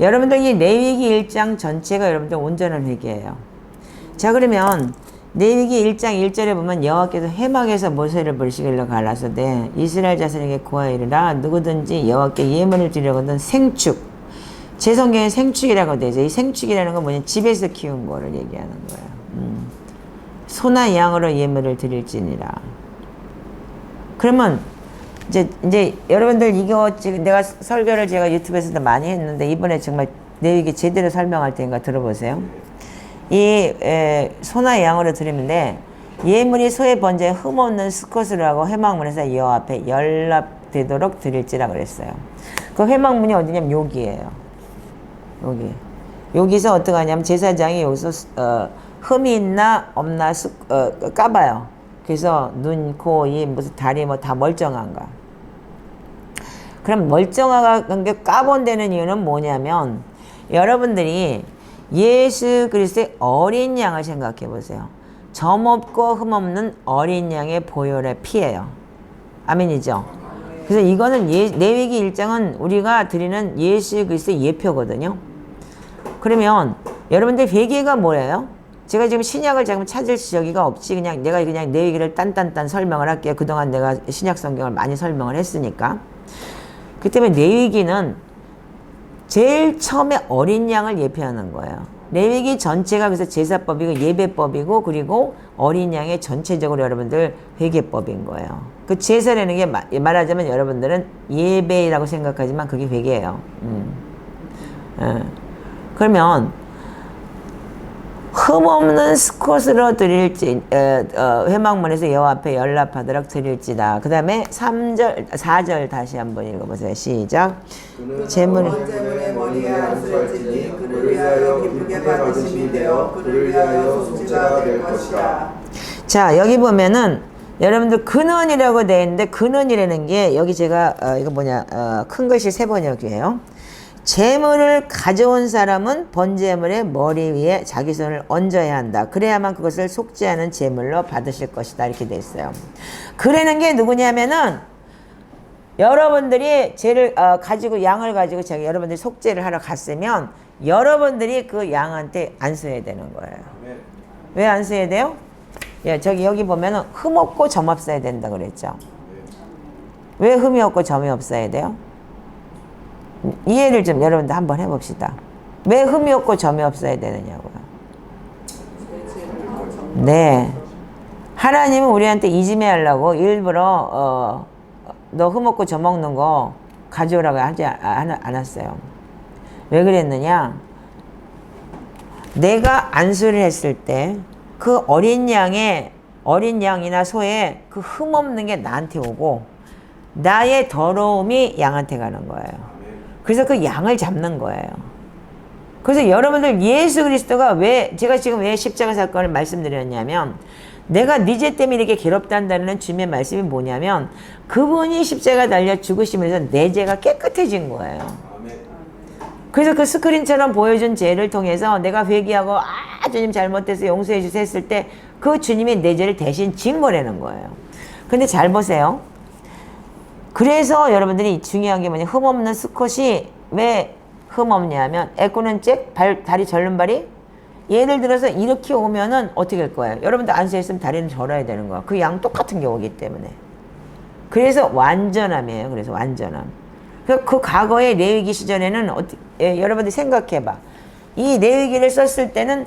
여러분들 이 레위기 1장 전체가 여러분들 온전한 회개예요. 자, 그러면 레위기 1장 1절에 보면 여호와께서 회막에서 모세를 부르시길로 갈라서되 이스라엘 자손에게 고하이르라 누구든지 여호와께 예물을 드리려거든 생축, 제 성경에 생축이라고 되죠. 이 생축이라는 건 뭐냐, 집에서 키운 거를 얘기하는 거예요. 소나 양으로 예물을 드릴지니라. 그러면 이제 여러분들 이거 지금 내가 설교를 제가 유튜브에서도 많이 했는데 이번에 정말 레위기 제대로 설명할 테니까 들어보세요. 이 소나 양으로 드리는데 예물이 소의 번제에 흠없는 수컷으로 하고 회막문에서 여호와 앞에 연락되도록 드릴지라 그랬어요. 그 회막문이 어디냐면 여기예요. 여기서 어떻게 하냐면 제사장이 여기서 흠이 있나 없나 까봐요. 그래서 눈, 코, 입, 무슨 다리 뭐 다 멀쩡한가. 그럼 멀쩡한 게 까본다는 이유는 뭐냐면 여러분들이 예수 그리스도의 어린 양을 생각해 보세요. 점 없고 흠 없는 어린 양의 보혈의 피예요. 아멘이죠. 그래서 이거는 레위기 1장은 우리가 드리는 예수 그리스도의 예표거든요. 그러면 여러분들 회개가 뭐예요? 제가 지금 신약을 지금 찾을 지적이가 없지. 내가 그냥 레위기를 딴딴딴 설명을 할게요. 그동안 내가 신약 성경을 많이 설명을 했으니까. 그 때문에 레위기는 제일 처음에 어린 양을 예표하는 거예요. 레위기 전체가 그래서 제사법이고 예배법이고 그리고 어린 양의 전체적으로 여러분들 회개법인 거예요. 그 제사라는 게 말하자면 여러분들은 예배라고 생각하지만 그게 회개예요. 그러면 흠없는 수컷으로 드릴지 회막문에서 여호와 앞에 연락하도록 드릴지다. 그 다음에 4절 다시 한번 읽어보세요. 시작. 번제물의 머리에 안수할지니 그를 위하여 기쁘게 받으심이 되어 그를 위하여 속죄가 될 것이라. 자, 여기 보면은 여러분들 근원이라고 되어 있는데 근원이라는 게 여기 제가 이거 뭐냐 큰 글씨 세번역이에요. 제물을 가져온 사람은 번제물의 머리 위에 자기 손을 얹어야 한다. 그래야만 그것을 속죄하는 제물로 받으실 것이다. 이렇게 돼 있어요. 그러는 게 누구냐면은 여러분들이 죄를 가지고 양을 가지고 여러분들이 속죄를 하러 갔으면 여러분들이 그 양한테 안수해야 되는 거예요. 왜 안수해야 돼요? 예, 여기 보면은 흠 없고 점 없어야 된다 그랬죠. 왜 흠이 없고 점이 없어야 돼요? 이해를 좀 여러분들 한번 해봅시다. 왜 흠이 없고 점이 없어야 되느냐고요. 네. 하나님은 우리한테 이지매 하려고 일부러 너 흠 없고 점 없는 거 가져오라고 하지 않았어요. 왜 그랬느냐? 내가 안수를 했을 때 그 어린 양이나 소에 그 흠 없는 게 나한테 오고 나의 더러움이 양한테 가는 거예요. 그래서 그 양을 잡는 거예요. 그래서 여러분들 예수 그리스도가 제가 지금 왜 십자가 사건을 말씀드렸냐면 내가 네 죄 때문에 이렇게 괴롭단다는 주님의 말씀이 뭐냐면 그분이 십자가 달려 죽으시면서 내 죄가 깨끗해진 거예요. 그래서 그 스크린처럼 보여준 죄를 통해서 내가 회개하고 주님 잘못해서 용서해 주세요 했을 때 그 주님이 내 죄를 대신 진 거라는 거예요. 근데 잘 보세요. 그래서 여러분들이 중요한 게 뭐냐, 흠 없는 수컷이 왜 흠 없냐면 애꾸는 잭, 다리 절름발이 예를 들어서 이렇게 오면은 어떻게 할 거예요? 여러분들 안수했으면 다리는 절어야 되는 거야. 그 양 똑같은 게 오기 때문에. 그래서 완전함이에요. 그래서 완전함. 그 과거의 레위기 시절에는 여러분들 생각해봐. 이 레위기를 썼을 때는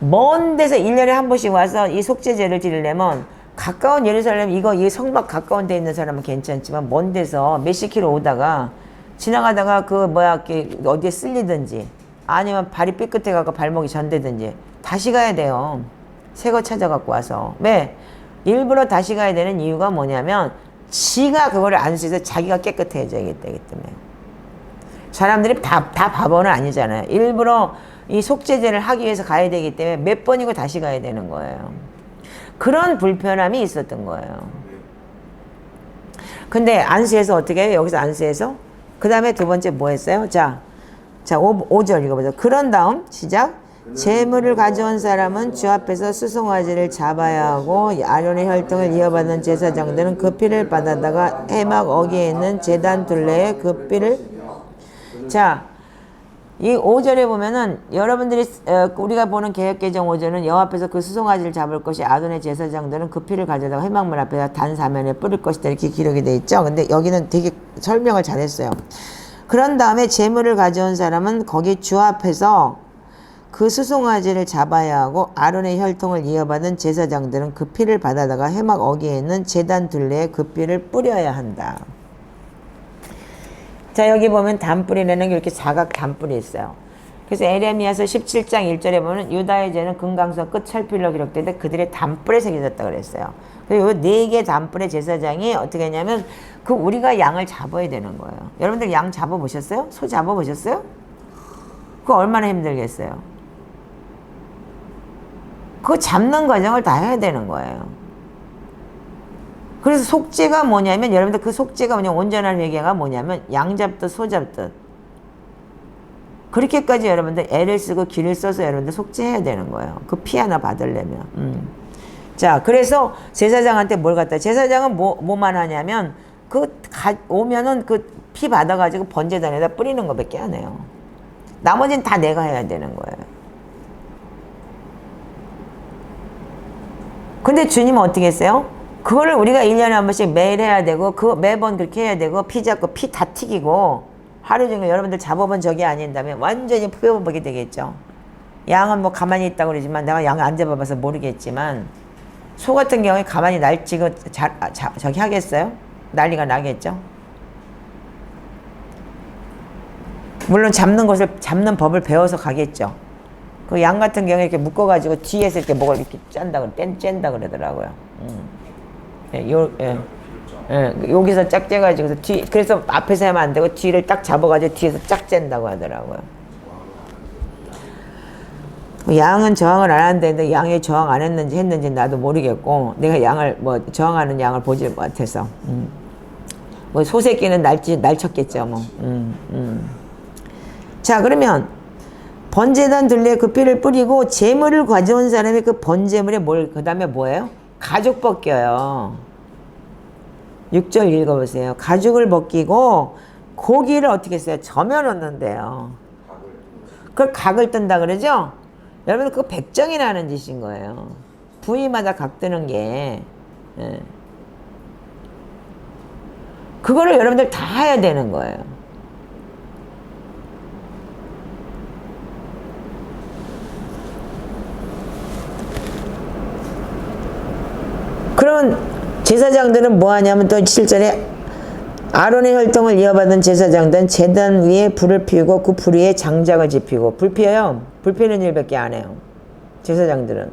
먼 데서 1년에 한 번씩 와서 이 속죄제를 드리려면 가까운 예루살렘 이 성막 가까운 데 있는 사람은 괜찮지만 먼 데서 몇십 킬로 오다가 지나가다가 어디에 쓸리든지 아니면 발이 삐끗해 갖고 발목이 전대든지 다시 가야 돼요. 새 거 찾아갖고 와서. 왜? 일부러 다시 가야 되는 이유가 뭐냐면 지가 그거를 안수해서 자기가 깨끗해져야 되기 때문에. 사람들이 다 바보는 아니잖아요. 일부러 이 속죄제를 하기 위해서 가야 되기 때문에 몇 번이고 다시 가야 되는 거예요. 그런 불편함이 있었던 거예요. 근데 안수해서 어떻게 해요? 여기서 안수해서 그 다음에 두 번째 뭐 했어요? 자 5절 읽어보죠. 그런 다음 시작. 제물을 가져온 사람은 주 앞에서 수송아지를 잡아야 하고 아론의 혈통을 이어받는 제사장들은 그 피를 받아다가 해막 어귀에 있는 제단 둘레에 그 피를 이 5절에 보면은 여러분들이 우리가 보는 개혁개정 5절은 여호와 앞에서 그 수송아지를 잡을 것이 아론의 제사장들은 그 피를 가져다가 회막문 앞에다 단 사면에 뿌릴 것이다 이렇게 기록이 돼 있죠. 근데 여기는 되게 설명을 잘했어요. 그런 다음에 제물을 가져온 사람은 거기 주 앞에서 그 수송아지를 잡아야 하고 아론의 혈통을 이어받은 제사장들은 그 피를 받아다가 회막 어귀에 있는 제단 둘레에 그 피를 뿌려야 한다. 자, 여기 보면 단뿌리라는 게 이렇게 사각 단뿌리 있어요. 그래서 에레미야서 17장 1절에 보면 유다의 죄는 금강석 끝 철필로 기록되는데 그들의 단뿔에 새겨졌다 그랬어요. 그리고 이 4개 단뿔의 제사장이 어떻게 했냐면 그 우리가 양을 잡아야 되는 거예요. 여러분들 양 잡아보셨어요? 소 잡아보셨어요? 그거 얼마나 힘들겠어요? 그거 잡는 과정을 다 해야 되는 거예요. 그래서 속죄가 뭐냐면 여러분들 그 속죄가 뭐냐 온전한 회개가 뭐냐면 양 잡듯 소 잡듯 그렇게까지 여러분들 애를 쓰고 기를 써서 여러분들 속죄해야 되는 거예요. 그 피 하나 받으려면. 자, 그래서 제사장한테 뭘 갖다 제사장은 뭐만 하냐면 오면은 그 피 받아가지고 번제단에다 뿌리는 거밖에 안 해요. 나머지는 다 내가 해야 되는 거예요. 근데 주님은 어떻게 했어요? 그거를 우리가 1년에 한 번씩 매일 해야 되고 매번 그렇게 해야 되고 피 잡고 피 다 튀기고 하루 종일 여러분들 잡아본 적이 아닌다면 완전히 푸벼보게 되겠죠. 양은 뭐 가만히 있다고 그러지만 내가 양을 안 잡아봐서 모르겠지만 소 같은 경우에 가만히 날치고 저기 하겠어요? 난리가 나겠죠. 물론 잡는 법을 배워서 가겠죠. 그 양 같은 경우에 이렇게 묶어가지고 뒤에서 이렇게 목을 이렇게 짠다 그러더라고요. 여기서 짝 째가지고 그래서 앞에서 하면 안 되고 뒤를 딱 잡아가지고 뒤에서 짝 짠다고 하더라고요. 양은 저항을 안 하는데 양이 저항 안 했는지 나도 모르겠고 내가 양을 저항하는 양을 보지 못해서 뭐 소새끼는 날쳤겠죠 뭐. 자, 그러면 번제단 둘레에 그 피를 뿌리고 제물을 가져온 사람이 그 번제물에 그 다음에 뭐예요? 가죽 벗겨요. 6절 읽어보세요. 가죽을 벗기고 고기를 어떻게 했어요? 점여 놓는데요. 그걸 각을 뜬다 그러죠? 여러분 그거 백정이라는 짓인 거예요. 부위마다 각 뜨는 게. 그거를 여러분들 다 해야 되는 거예요. 그러면 제사장들은 뭐 하냐면 또 7절에 아론의 혈통을 이어받은 제사장들은 제단 위에 불을 피우고 그 불 위에 장작을 지피고 불 피워요. 불 피는 일밖에 안 해요. 제사장들은.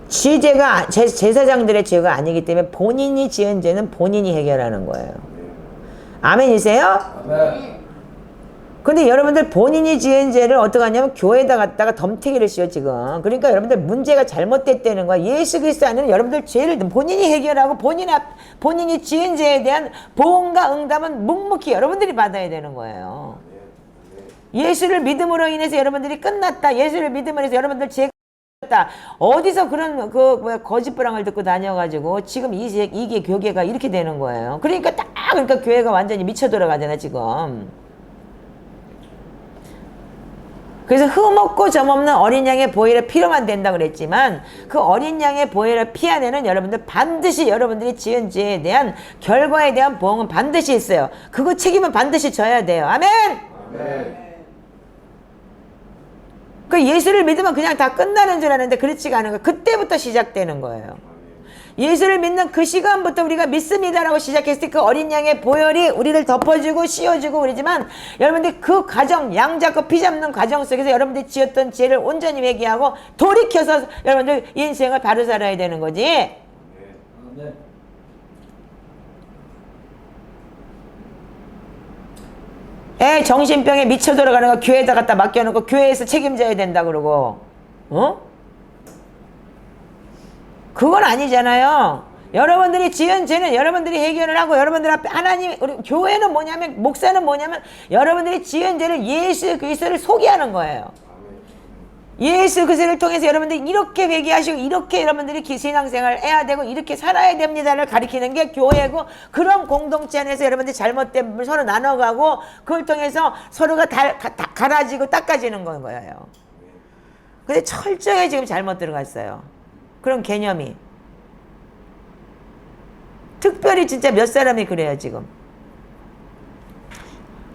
제사장들의 죄가 아니기 때문에 본인이 지은 죄는 본인이 해결하는 거예요. 아멘이세요? 아멘. 근데 여러분들 본인이 지은 죄를 어떻게 하냐면 교회에다 갖다가 덤태기를 씌워 지금. 그러니까 여러분들 문제가 잘못됐다는 거야. 예수 그리스도 안에는 여러분들 죄를 본인이 해결하고 본인이 지은 죄에 대한 보응과 응답은 묵묵히 여러분들이 받아야 되는 거예요. 예수를 믿음으로 인해서 여러분들이 끝났다. 예수를 믿음으로 인해서 여러분들 죄가 끝났다. 어디서 그런 거짓부랑을 듣고 다녀가지고 지금 이게 교계가 이렇게 되는 거예요. 그러니까 그러니까 교회가 완전히 미쳐 돌아가잖아 지금. 그래서 흠없고 점없는 어린 양의 보혈의 피로만 된다 그랬지만 그 어린 양의 보혈의 피 안에는 여러분들 반드시 여러분들이 지은 죄에 대한 결과에 대한 보응은 반드시 있어요. 그거 책임은 반드시 져야 돼요. 아멘. 아멘. 그 예수를 믿으면 그냥 다 끝나는 줄 아는데 그렇지가 않은 거예요. 그때부터 시작되는 거예요. 예수를 믿는 그 시간부터 우리가 믿습니다라고 시작했을 때 그 어린 양의 보혈이 우리를 덮어주고 씌워주고 그러지만 여러분들 그 과정, 양 잡고 피 잡는 과정 속에서 여러분들이 지었던 죄를 온전히 회개하고 돌이켜서 여러분들 인생을 바로 살아야 되는 거지. 네. 애 정신병에 미쳐 돌아가는 거 교회에다 갖다 맡겨놓고 교회에서 책임져야 된다 그러고 그건 아니잖아요. 여러분들이 지은 죄는 여러분들이 해결을 하고 여러분들 앞에 하나님 우리 교회는 뭐냐면 목사는 뭐냐면 여러분들이 지은 죄를 예수 그리스도를 소개하는 거예요. 예수 그리스도를 통해서 여러분들이 이렇게 회개하시고 이렇게 여러분들이 신앙생활을 해야 되고 이렇게 살아야 됩니다를 가리키는 게 교회고, 그런 공동체 안에서 여러분들이 잘못된 부분을 서로 나눠가고 그걸 통해서 서로가 갈아지고 닦아지는 거예요. 근데 철저하게 지금 잘못 들어갔어요. 그런 개념이. 특별히 진짜 몇 사람이 그래요 지금.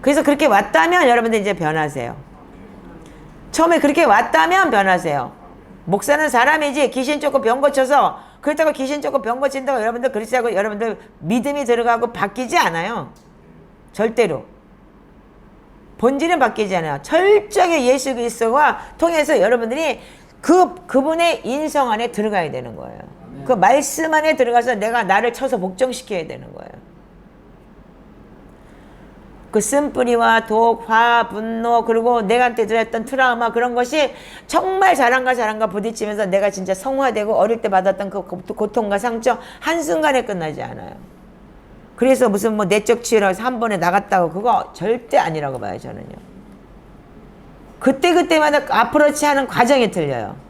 그래서 그렇게 왔다면 여러분들 이제 변하세요. 처음에 그렇게 왔다면 변하세요. 목사는 사람이지 귀신 쫓고 병 고쳐서, 그렇다고 귀신 쫓고 병 고친다고 여러분들 그리스도하고 여러분들 믿음이 들어가고 바뀌지 않아요. 절대로. 본질은 바뀌지 않아요. 철저하게 예수 그리스도와 통해서 여러분들이 그분의 인성 안에 들어가야 되는 거예요. 그 말씀 안에 들어가서 내가 나를 쳐서 복종시켜야 되는 거예요. 그 쓴뿌리와 독, 화, 분노, 그리고 내가한테 들었던 트라우마, 그런 것이 정말 사람과 부딪히면서 내가 진짜 성화되고 어릴 때 받았던 그 고통과 상처 한순간에 끝나지 않아요. 그래서 무슨 뭐 내적 치유라고 해서 한 번에 나갔다고, 그거 절대 아니라고 봐요 저는요. 그때마다 어프로치 하는 과정이 틀려요.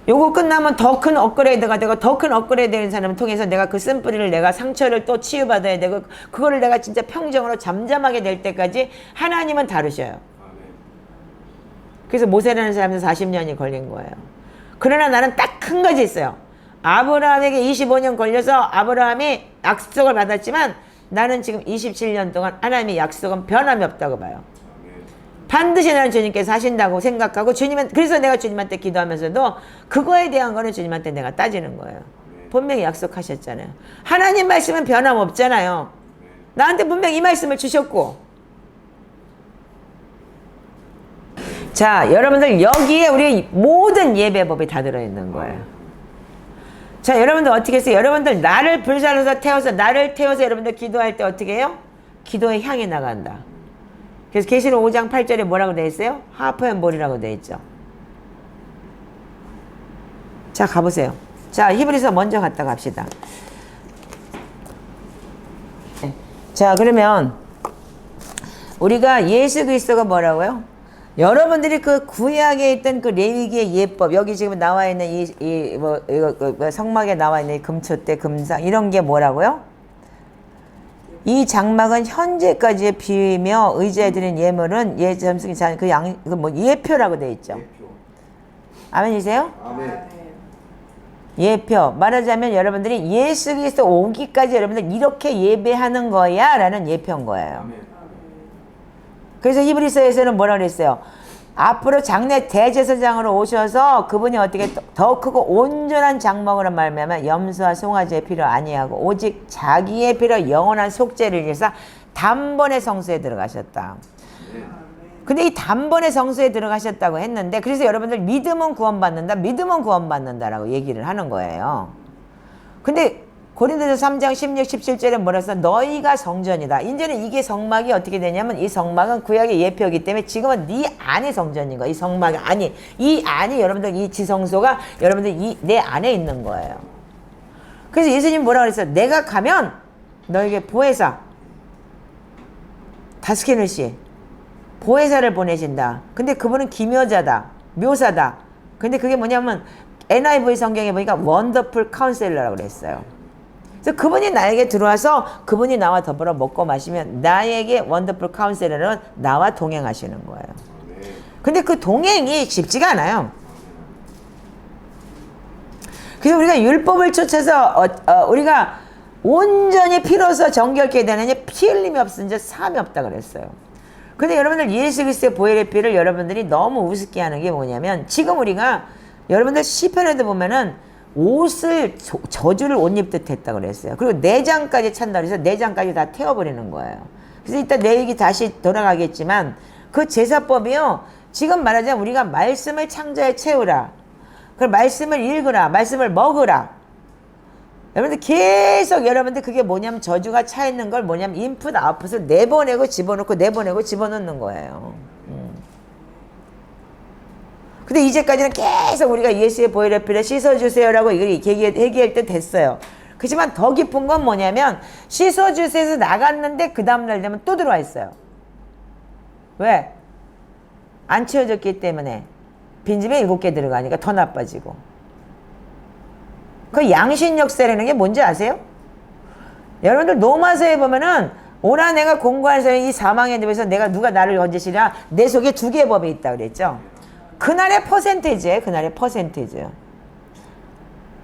요거 끝나면 더 큰 업그레이드가 되고, 더 큰 업그레이드 되는 사람을 통해서 내가 그 쓴뿌리를, 내가 상처를 또 치유받아야 되고, 그거를 내가 진짜 평정으로 잠잠하게 될 때까지 하나님은 다루셔요. 그래서 모세라는 사람은 40년이 걸린 거예요. 그러나 나는 딱 한 가지 있어요. 아브라함에게 25년 걸려서 아브라함이 약속을 받았지만 나는 지금 27년 동안 하나님의 약속은 변함이 없다고 봐요. 반드시 나는 주님께서 하신다고 생각하고, 그래서 내가 주님한테 기도하면서도 그거에 대한 거는 주님한테 내가 따지는 거예요. 분명히 약속하셨잖아요. 하나님 말씀은 변함없잖아요. 나한테 분명히 이 말씀을 주셨고. 자, 여러분들 여기에 우리 모든 예배법이 다 들어있는 거예요. 자, 여러분들 어떻게 했어요? 여러분들 나를 불살라서 태워서, 나를 태워서 여러분들 기도할 때 어떻게 해요? 기도에 향해 나간다. 그래서 계시록 5장 8절에 뭐라고 되어 있어요? 하프 앤 볼이라고 되어 있죠. 자, 가보세요. 자, 히브리서 먼저 갔다 갑시다. 자, 그러면 우리가 예수 그리스도가 뭐라고요? 여러분들이 그 구약에 있던 그 레위기의 예법, 여기 지금 나와 있는 성막에 나와 있는 이 금초대, 금상, 이런 게 뭐라고요? 이 장막은 현재까지의 비유이며 의지해 드린 예물은 예표라고 되어 있죠. 아멘이세요? 아멘. 예표. 말하자면 여러분들이 예수 그리스도 오기까지 여러분들 이렇게 예배하는 거야 라는 예표인 거예요. 그래서 히브리서에서는 뭐라 그랬어요? 앞으로 장래 대제사장으로 오셔서 그분이 어떻게 더 크고 온전한 장막으로 말미암아 염소와 송아지의 피로 아니하고 오직 자기의 피로 영원한 속죄를 위해서 단번에 성소에 들어가셨다. 근데 이 단번에 성소에 들어가셨다고 했는데, 그래서 여러분들 믿음은 구원받는다라고 얘기를 하는 거예요. 근데 고린도서 3장 16, 17절에 뭐라 해서 너희가 성전이다. 이제는 이게 성막이 어떻게 되냐면, 이 성막은 구약의 예표이기 때문에 지금은 네 안이 성전인 거야. 이 성막 안이. 이 안이 여러분들, 이 지성소가 여러분들 내 안에 있는 거예요. 그래서 예수님 뭐라 그랬어요? 내가 가면 너에게 보혜사, 다스케누시, 보혜사를 보내신다. 근데 그분은 기묘자다. 묘사다. 근데 그게 뭐냐면 NIV 성경에 보니까 원더풀 카운셀러라고 그랬어요. 그래서 그분이 나에게 들어와서 그분이 나와 더불어 먹고 마시면 나에게 원더풀 카운셀러는 나와 동행하시는 거예요. 근데 그 동행이 쉽지가 않아요. 그래서 우리가 율법을 쫓아서 우리가 온전히 피로서 정결케 되느니 피 흘림이 없은지 사함이 없다 그랬어요. 근데 여러분들 예수 그리스도의 보혈의 피를 여러분들이 너무 우습게 하는 게 뭐냐면, 지금 우리가 여러분들 시편에도 보면은 옷을 저주를 옷 입듯 했다 그랬어요. 그리고 내장까지 찬다 그래서 내장까지 다 태워버리는 거예요. 그래서 이따 내 얘기 다시 돌아가겠지만 그 제사법이요, 지금 말하자면 우리가 말씀을 창자에 채우라, 그 말씀을 읽으라, 말씀을 먹으라. 여러분들 계속 여러분들 그게 뭐냐면 저주가 차 있는 걸 뭐냐면 인풋 아웃풋을 내보내고 집어넣고 내보내고 집어넣는 거예요. 근데 이제까지는 계속 우리가 예수의 보혈의 피를 씻어주세요라고 이걸 얘기할 때 됐어요. 그렇지만 더 깊은 건 뭐냐면 씻어주세요에서 나갔는데 그 다음날 되면 또 들어와 있어요. 왜? 안 채워졌기 때문에. 빈집에 7개 들어가니까 더 나빠지고. 그 양신역세라는 게 뭔지 아세요? 여러분들 노마서에 보면은 오라 내가 공고한 사람이 이 사망의 늪에서 내가 누가 나를 건지시라 내 속에 2개의 법이 있다 그랬죠. 그날의 퍼센테이지예요. 그날의 퍼센테이지.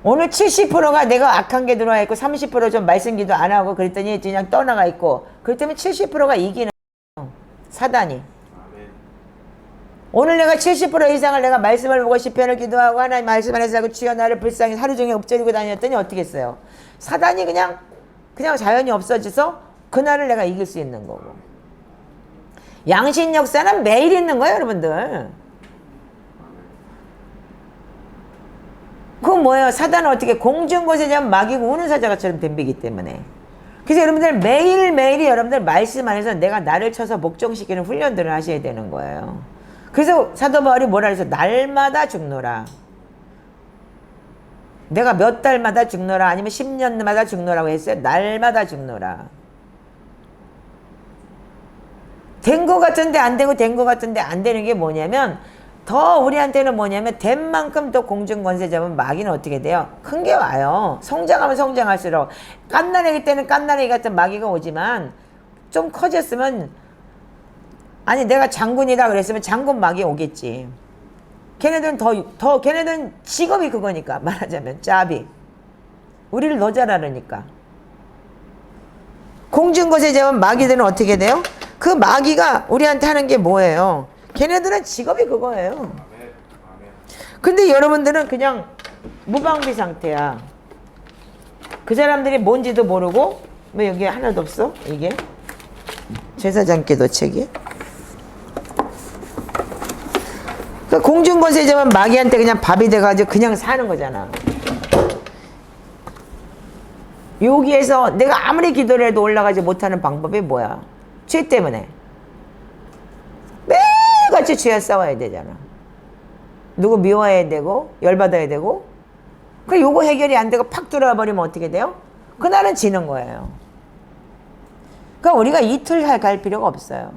오늘 70%가 내가 악한 게 들어와 있고 30% 좀 말씀기도 안 하고 그랬더니 그냥 떠나가 있고 그랬더니 70%가 이기는 거예요. 사단이. 오늘 내가 70% 이상을 내가 말씀을 보고 시편을 기도하고 하나님 말씀 안에서 하고 주여 나를 불쌍히 하루 종일 엎드리고 다녔더니 어떻게 했어요? 사단이 그냥 자연히 없어져서 그날을 내가 이길 수 있는 거고. 양신 역사는 매일 있는 거예요, 여러분들. 그건 뭐예요? 사단은 어떻게 공중곳에 대한 마귀고 우는 사자가처럼 덤비기 때문에. 그래서 여러분들 매일매일이 여러분들 말씀 안에서 내가 나를 쳐서 목종시키는 훈련들을 하셔야 되는 거예요. 그래서 사도 바울이 뭐라 그래서 날마다 죽노라. 내가 몇 달마다 죽노라 아니면 10년마다 죽노라고 했어요. 날마다 죽노라. 된 거 같은데 안 되고 된 거 같은데 안 되는 게 뭐냐면 더 우리한테는 뭐냐면 된 만큼 더 공중권세 잡은 마귀는 어떻게 돼요? 큰 게 와요. 성장하면 성장할수록 깐나래기 때는 깐나래기 같은 마귀가 오지만 좀 커졌으면 아니 내가 장군이다 그랬으면 장군 마귀 오겠지. 걔네들은 걔네들은 직업이 그거니까 말하자면 짭이 우리를 더 잘 알으니까. 공중곳에 잡은 마귀들은 어떻게 돼요? 그 마귀가 우리한테 하는 게 뭐예요? 걔네들은 직업이 그거예요. 근데 여러분들은 그냥 무방비 상태야. 그 사람들이 뭔지도 모르고. 왜 여기 하나도 없어? 이게 제사장께도 책이. 그 공중권세 잡은 마귀한테 그냥 밥이 돼가지고 그냥 사는 거잖아. 여기에서 내가 아무리 기도를 해도 올라가지 못하는 방법이 뭐야? 죄 때문에. 매일같이 죄와 싸워야 되잖아. 누구 미워해야 되고 열받아야 되고. 그 요거 해결이 안 되고 팍 들어와 버리면 어떻게 돼요? 그날은 지는 거예요. 그러니까 우리가 이틀 갈 필요가 없어요.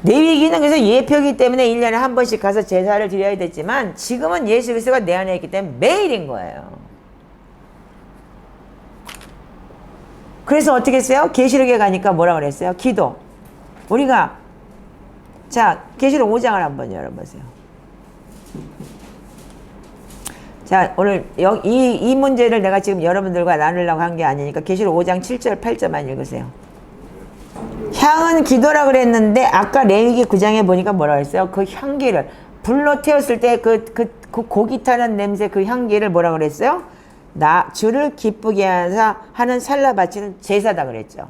레위기는 그래서 예표이기 때문에 1년에 한 번씩 가서 제사를 드려야 됐지만 지금은 예수 그리스도가 내 안에 있기 때문에 매일인 거예요. 그래서 어떻게 했어요? 계시록에 가니까 뭐라 그랬어요? 기도. 우리가 자 계시록 5장을 한번 열어보세요. 자 오늘 이 문제를 내가 지금 여러분들과 나누려고 한 게 아니니까 계시록 5장 7절 8절만 읽으세요. 향은 기도라 그랬는데 아까 레위기 9장에 보니까 뭐라 그랬어요? 그 향기를 불로 태웠을 때 그 고기 타는 냄새 그 향기를 뭐라 그랬어요? 주를 기쁘게 하는 살라 바치는 제사다 그랬죠.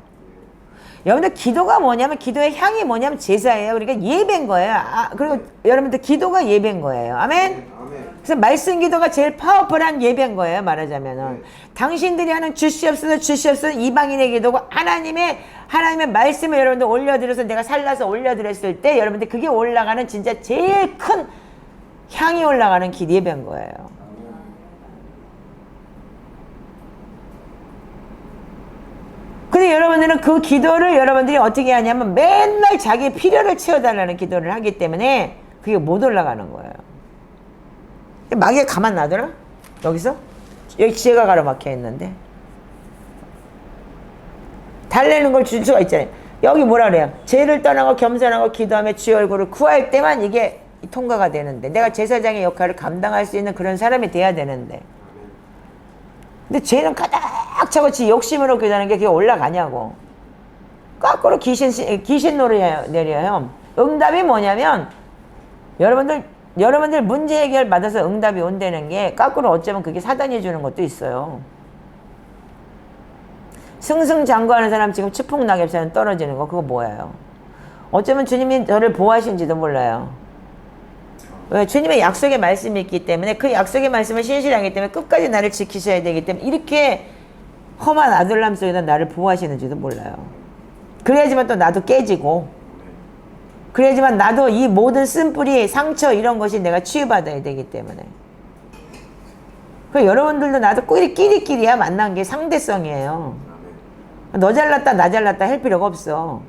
여러분들 기도가 뭐냐면 기도의 향이 뭐냐면 제사예요. 그러니까 예배인 거예요. 그리고 여러분들 기도가 예배인 거예요. 아멘? 그래서 말씀 기도가 제일 파워풀한 예배인 거예요. 말하자면은. 당신들이 하는 주시옵소서 이방인의 기도고 하나님의 말씀을 여러분들 올려드려서 내가 살라서 올려드렸을 때 여러분들 그게 올라가는 진짜 제일 큰 향이 올라가는 예배인 거예요. 근데 여러분들은 그 기도를 여러분들이 어떻게 하냐면 맨날 자기 필요를 채워달라는 기도를 하기 때문에 그게 못 올라가는 거예요. 마귀가 가만 놔두나? 여기서? 여기 지혜가 가로막혀 있는데 달래는 걸 줄 수가 있잖아요. 여기 뭐라 그래요? 죄를 떠나고 겸손하고 기도하며 주의 얼굴을 구할 때만 이게 통과가 되는데 내가 제사장의 역할을 감당할 수 있는 그런 사람이 돼야 되는데 근데 죄는 가득 차고 지 욕심으로 기도하는 게 그게 올라가냐고. 거꾸로 귀신 노래내려요. 응답이 뭐냐면 여러분들 문제 해결 받아서 응답이 온다는 게 거꾸로 어쩌면 그게 사단이 주는 것도 있어요. 승승장구하는 사람 지금 추풍낙엽처럼 떨어지는 거 그거 뭐예요? 어쩌면 주님이 저를 보호하신지도 몰라요. 왜? 주님의 약속의 말씀이 있기 때문에 그 약속의 말씀을 신실하기 때문에 끝까지 나를 지키셔야 되기 때문에 이렇게 험한 아들람 속에서 나를 보호하시는지도 몰라요. 그래야지만 또 나도 깨지고 그래야지만 나도 이 모든 쓴뿌리 상처 이런 것이 내가 치유받아야 되기 때문에 그래서 여러분들도 나도 끼리끼리야 만난 게 상대성이에요. 너 잘났다 나 잘났다 할 필요가 없어.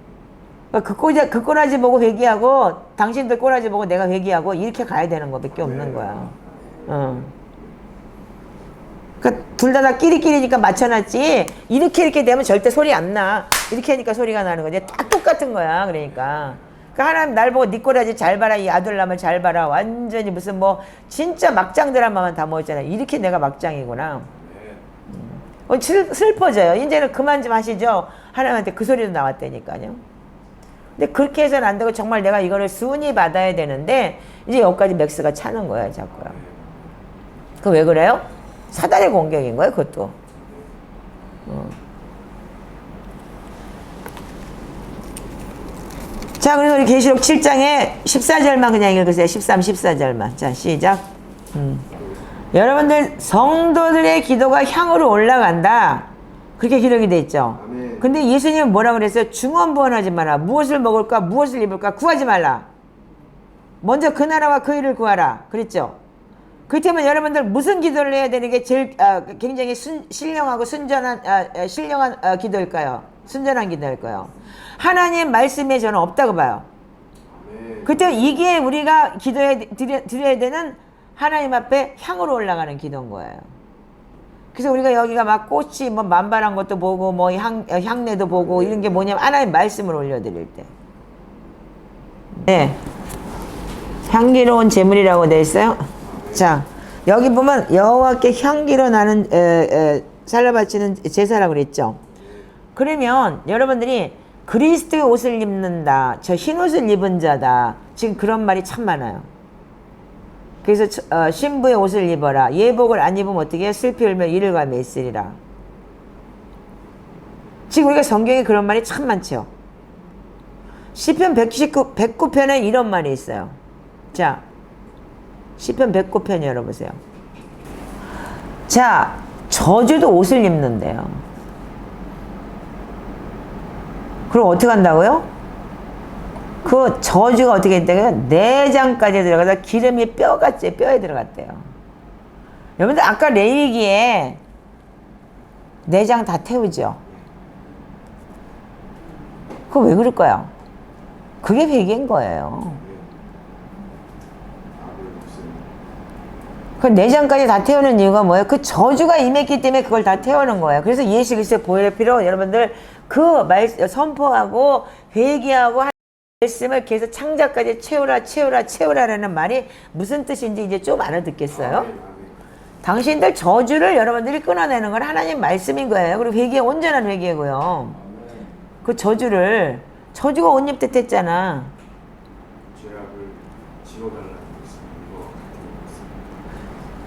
그러니까 그 꼬라지 보고 회개하고 당신들 꼬라지 보고 내가 회개하고 이렇게 가야 되는 거밖에 없는 거야. 그러니까 둘 다 끼리끼리니까 맞춰놨지 이렇게 되면 절대 소리 안 나. 이렇게 하니까 소리가 나는 거지. 딱 똑같은 거야. 그러니까 하나님 날 보고 네 꼬라지 잘 봐라. 이 아들남을 잘 봐라. 완전히 무슨 뭐 진짜 막장 드라마만 다 모였잖아. 이렇게 내가 막장이구나. 슬퍼져요. 이제는 그만 좀 하시죠. 하나님한테 그 소리도 나왔다니까요. 근데 그렇게 해서는 안 되고 정말 내가 이거를 순위 받아야 되는데 이제 여기까지 맥스가 차는 거야 자꾸요. 그 왜 그래요? 사단의 공격인 거예요 그것도. 자 그래서 우리 계시록 7장에 14절만 그냥 읽으세요. 13, 14절만. 자 시작. 여러분들 성도들의 기도가 향으로 올라간다. 그렇게 기록이 돼 있죠. 아멘. 근데 예수님은 뭐라 그랬어요? 중언부언하지 마라. 무엇을 먹을까 무엇을 입을까 구하지 말라. 먼저 그 나라와 그 일을 구하라. 그랬죠. 그렇다면 여러분들 무슨 기도를 해야 되는 게 제일 굉장히 신령하고 신령한 기도일까요? 순전한 기도일까요? 하나님 말씀에 저는 없다고 봐요. 그때 이게 우리가 드려야 되는 하나님 앞에 향으로 올라가는 기도인 거예요. 그래서 우리가 여기가 막 꽃이 뭐 만발한 것도 보고 뭐 향내도 보고 이런 게 뭐냐면 하나님 말씀을 올려드릴 때. 네. 향기로운 제물이라고 돼 있어요. 자 여기 보면 여호와께 향기로 나는 살라 바치는 제사라고 그랬죠. 그러면 여러분들이 그리스도의 옷을 입는다. 저 흰 옷을 입은 자다. 지금 그런 말이 참 많아요. 그래서 신부의 옷을 입어라. 예복을 안 입으면 어떻게 해? 슬피 울며 이를 가며 있으리라. 지금 우리가 성경에 그런 말이 참 많죠. 시편 109편에 이런 말이 있어요. 자 시편 109편 열어보세요. 자 저주도 옷을 입는데요. 그럼 어떻게 한다고요? 그 저주가 어떻게 했다고요? 내장까지 들어가서 기름이 뼈에 들어갔대요. 여러분들 아까 레위기에 내장 다 태우죠. 그거 왜 그럴까요? 그게 회개인 거예요. 그 내장까지 다 태우는 이유가 뭐예요? 그 저주가 임했기 때문에 그걸 다 태우는 거예요. 그래서 예수 그리스도의 보혈의 피로 여러분들 그 선포하고 회개하고 말씀을 계속 창자까지 채우라라는 말이 무슨 뜻인지 이제 좀 알아듣겠어요? 당신들 저주를 여러분들이 끊어내는 건 하나님 말씀인 거예요. 그리고 회개 온전한 회개고요. 그 저주가 옷 입듯 했잖아.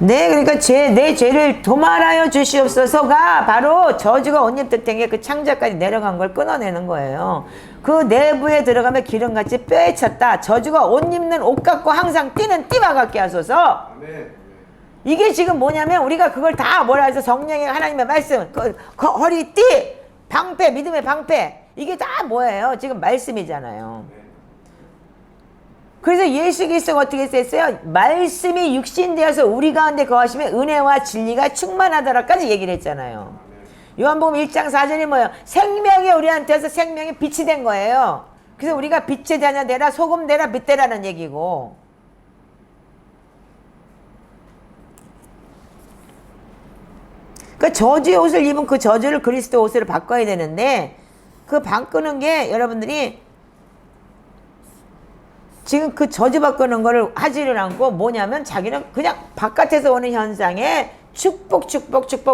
네, 그러니까 내 죄를 도말하여 주시옵소서가 바로 저주가 옷 입듯 한 게 그 창자까지 내려간 걸 끊어내는 거예요. 그 내부에 들어가면 기름같이 뼈에 찼다. 저주가 옷 입는 옷 같고 항상 뛰는 띠와 같게 하소서. 아멘. 이게 지금 뭐냐면 우리가 그걸 다 뭐라 해서 성령의 하나님의 말씀, 그 허리띠, 방패, 믿음의 방패, 이게 다 뭐예요? 지금 말씀이잖아요. 그래서 예수 그리스도가 어떻게 했어요? 말씀이 육신되어서 우리 가운데 거하시면 은혜와 진리가 충만하더라까지 얘기를 했잖아요. 요한복음 1장 4절이 뭐예요? 생명이 우리한테서 생명이 빛이 된 거예요. 그래서 우리가 빛의 자녀 되라, 소금 되라, 빛 되라는 얘기고. 그러니까 저주의 옷을 입은 그 저주를 그리스도 옷으로 바꿔야 되는데 그 바꾸는 게 여러분들이 지금 그 저주 바꾸는 거를 하지를 않고 뭐냐면 자기는 그냥 바깥에서 오는 현상에 축복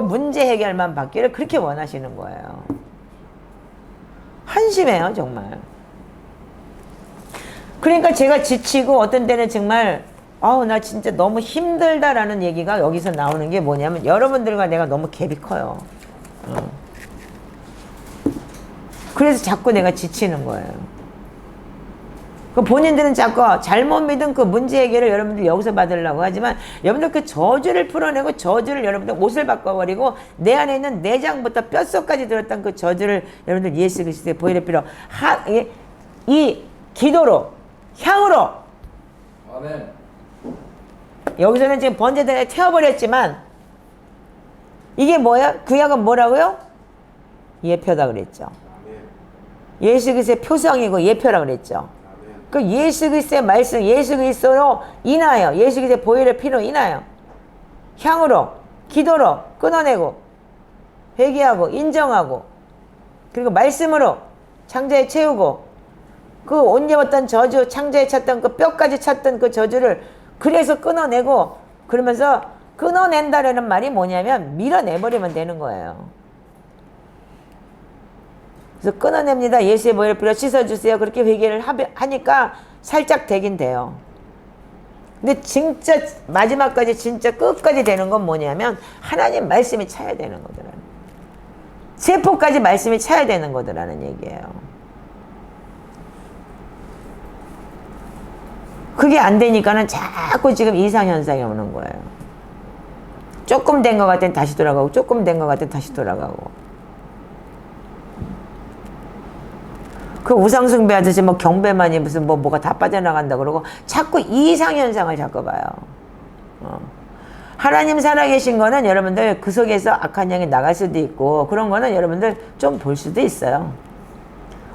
문제 해결만 받기를 그렇게 원하시는 거예요. 한심해요 정말. 그러니까 제가 지치고 어떤 때는 정말 나 진짜 너무 힘들다라는 얘기가 여기서 나오는 게 뭐냐면 여러분들과 내가 너무 갭이 커요. 그래서 자꾸 내가 지치는 거예요. 그 본인들은 자꾸 잘못 믿은 그 문제 해결을 여러분들 여기서 받으려고 하지만 여러분들 그 저주를 풀어내고 저주를 여러분들 옷을 바꿔버리고 내 안에 있는 내장부터 뼛속까지 들었던 그 저주를 여러분들 예수 그리스도의 보혈의 피로 이 기도로 향으로 아멘. 여기서는 지금 번제단에 태워버렸지만 이게 뭐야? 구약은 뭐라고요? 예표다 그랬죠. 예수 그리스도의 표성이고 예표라 그랬죠. 그 예수 그리스도의 말씀, 예수 그리스도로 인하여, 예수 그리스도의 보혈의 피로 인하여 향으로, 기도로 끊어내고 회개하고 인정하고 그리고 말씀으로 창자에 채우고 그 옷 입었던 저주, 창자에 찼던 그 뼈까지 찼던 그 저주를 그래서 끊어내고 그러면서 끊어낸다라는 말이 뭐냐면 밀어내버리면 되는 거예요. 그래서 끊어냅니다. 예수의 보혈의 피로 씻어주세요. 그렇게 회개를 하니까 살짝 되긴 돼요. 근데 진짜 마지막까지 진짜 끝까지 되는 건 뭐냐면 하나님 말씀이 차야 되는 거더라는 세포까지 말씀이 차야 되는 거더라는 얘기예요. 그게 안 되니까는 자꾸 지금 이상현상이 오는 거예요. 조금 된 것 같으면 다시 돌아가고 조금 된 것 같으면 다시 돌아가고 그 우상숭배하듯이 뭐 경배만이 무슨 뭐가 다 빠져나간다 그러고 자꾸 이상현상을 자꾸 봐요. 하나님 살아계신 거는 여러분들 그 속에서 악한 영이 나갈 수도 있고 그런 거는 여러분들 좀 볼 수도 있어요.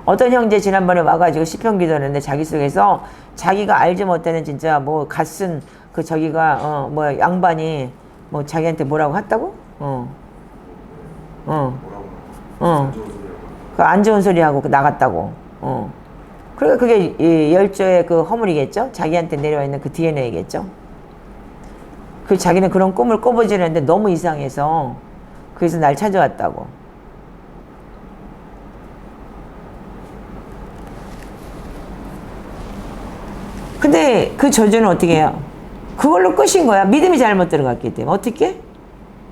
어떤 형제 지난번에 와가지고 시편 기도했는데 자기 속에서 자기가 알지 못하는 진짜 뭐 갓쓴 그 저기가 뭐 양반이 뭐 자기한테 뭐라고 했다고? 그 안 좋은 소리 하고 나갔다고. 그러니까 그게 이 열조의 그 허물이겠죠? 자기한테 내려와 있는 그 DNA겠죠? 그 자기는 그런 꿈을 꿔보지는데 너무 이상해서 그래서 날 찾아왔다고. 근데 그 저주는 어떻게 해요? 그걸로 끝인 거야. 믿음이 잘못 들어갔기 때문에. 어떻게?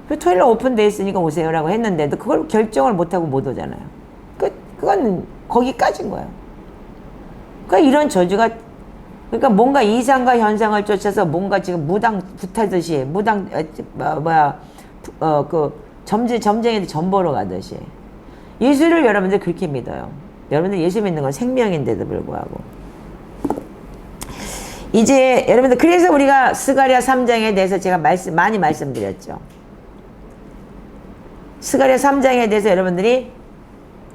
그 토요일 오픈돼 있으니까 오세요라고 했는데도 그걸 결정을 못하고 못 오잖아요. 그건 거기까지인 거예요. 그러니까 이런 저주가 그러니까 뭔가 이상과 현상을 쫓아서 뭔가 지금 무당 붙하듯이 무당 그 점쟁이들 점보러 가듯이 예수를 여러분들 그렇게 믿어요. 여러분들 예수 믿는 건 생명인데도 불구하고 이제 여러분들 그래서 우리가 스가랴 3장에 대해서 제가 많이 말씀드렸죠. 스가랴 3장에 대해서 여러분들이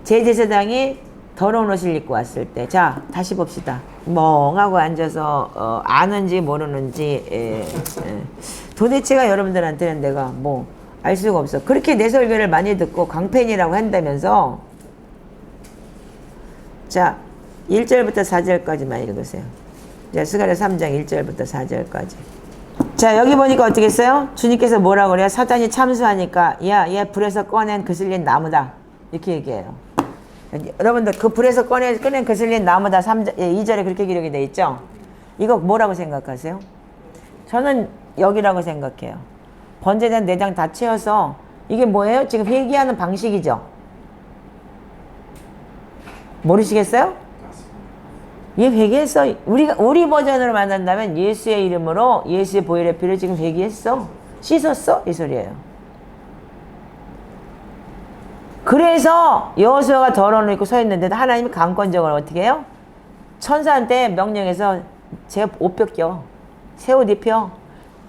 제제사장이 더러운 옷을 입고 왔을 때, 자 다시 봅시다. 멍하고 앉아서 아는지 모르는지 도대체가 여러분들한테는 내가 뭐 알 수가 없어. 그렇게 내 설교를 많이 듣고 강팬이라고 한다면서 자 1절부터 4절까지만 읽으세요. 자 스가랴 3장 1절부터 4절까지. 자 여기 보니까 어떻게 했어요? 주님께서 뭐라고 그래요? 사탄이 참수하니까 야 얘 불에서 꺼낸 그슬린 나무다 이렇게 얘기해요. 여러분들 그 불에서 꺼낸 그슬린 나무다 2절에 그렇게 기록이 돼 있죠? 이거 뭐라고 생각하세요? 저는 여기라고 생각해요. 번제된 내장 다 채워서 이게 뭐예요? 지금 회개하는 방식이죠? 모르시겠어요? 얘 회개했어. 우리 버전으로 만난다면 예수의 이름으로 예수의 보혈의 피를 지금 회개했어. 씻었어? 이 소리예요. 그래서 여호수아가 더러운 옷 입고 서 있는데도 하나님이 강권적으로 어떻게 해요? 천사한테 명령해서 제 옷 벗겨. 새 옷 입혀.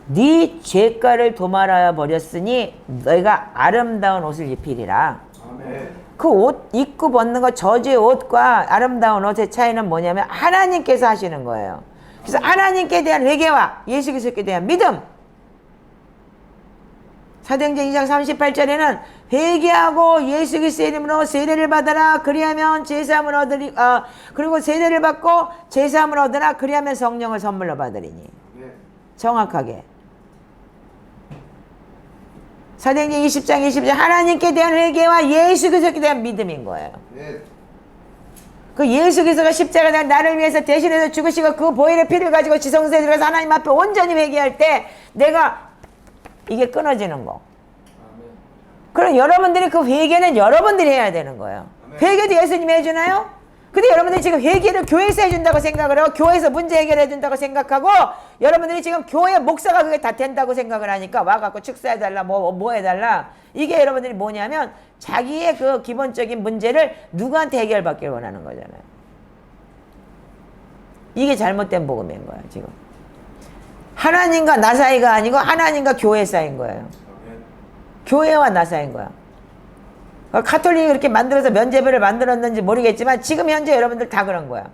네 죄가를 도말하여 버렸으니 너희가 아름다운 옷을 입히리라. 아멘. 그 옷 입고 벗는 거 저주의 옷과 아름다운 옷의 차이는 뭐냐면 하나님께서 하시는 거예요. 그래서 하나님께 대한 회개와 예수 그리스도께 대한 믿음. 사도행전 2장 38절에는 회개하고 예수 그리스도의 이름으로 세례를 받아라. 그리하면 제사함을 얻으리. 그리고 세례를 받고 제사함을 얻으라. 그리하면 성령을 선물로 받으리니. 정확하게. 사도행전 20장 20절 하나님께 대한 회개와 예수 그리스도에 대한 믿음인 거예요. 그 예수 그리스도가 십자가에 나를 위해서 대신해서 죽으시고 그 보혈의 피를 가지고 지성소에 들어가서 하나님 앞에 온전히 회개할 때 내가 이게 끊어지는 거. 그럼 여러분들이 그 회개는 여러분들이 해야 되는 거예요. 회개도 예수님이 해주나요? 근데 여러분들이 지금 회개를 교회에서 해준다고 생각을 하고 교회에서 문제 해결해준다고 생각하고 여러분들이 지금 교회 목사가 그게 다 된다고 생각을 하니까 와갖고 축사해달라 뭐 해달라. 이게 여러분들이 뭐냐면 자기의 그 기본적인 문제를 누구한테 해결받기를 원하는 거잖아요. 이게 잘못된 복음인 거예요 지금. 하나님과 나 사이가 아니고 하나님과 교회 사이인 거예요. 교회와 나 사이인 거야. 가톨릭이 그렇게 만들어서 면죄부를 만들었는지 모르겠지만 지금 현재 여러분들 다 그런 거야.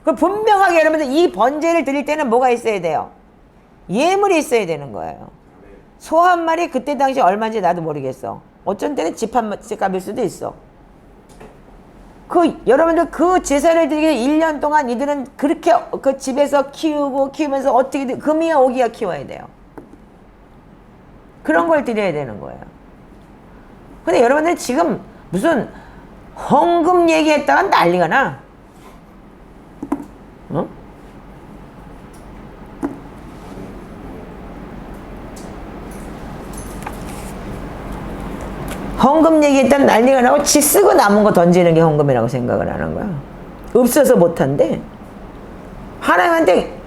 그 분명하게 여러분들 이 번제를 드릴 때는 뭐가 있어야 돼요? 예물이 있어야 되는 거예요. 소 한 마리 그때 당시 얼마인지 나도 모르겠어. 어쩐 때는 집값일 수도 있어. 여러분들 그 제사를 드리기 1년 동안 이들은 그렇게 그 집에서 키우면서 어떻게든 금이야 오기야 키워야 돼요. 그런 걸 드려야 되는 거예요. 근데 여러분들 지금 무슨 헌금 얘기했다가 난리가 나. 어? 헌금 얘기했다가 난리가 나고 지 쓰고 남은 거 던지는 게 헌금이라고 생각을 하는 거야. 없어서 못한대. 하나님한테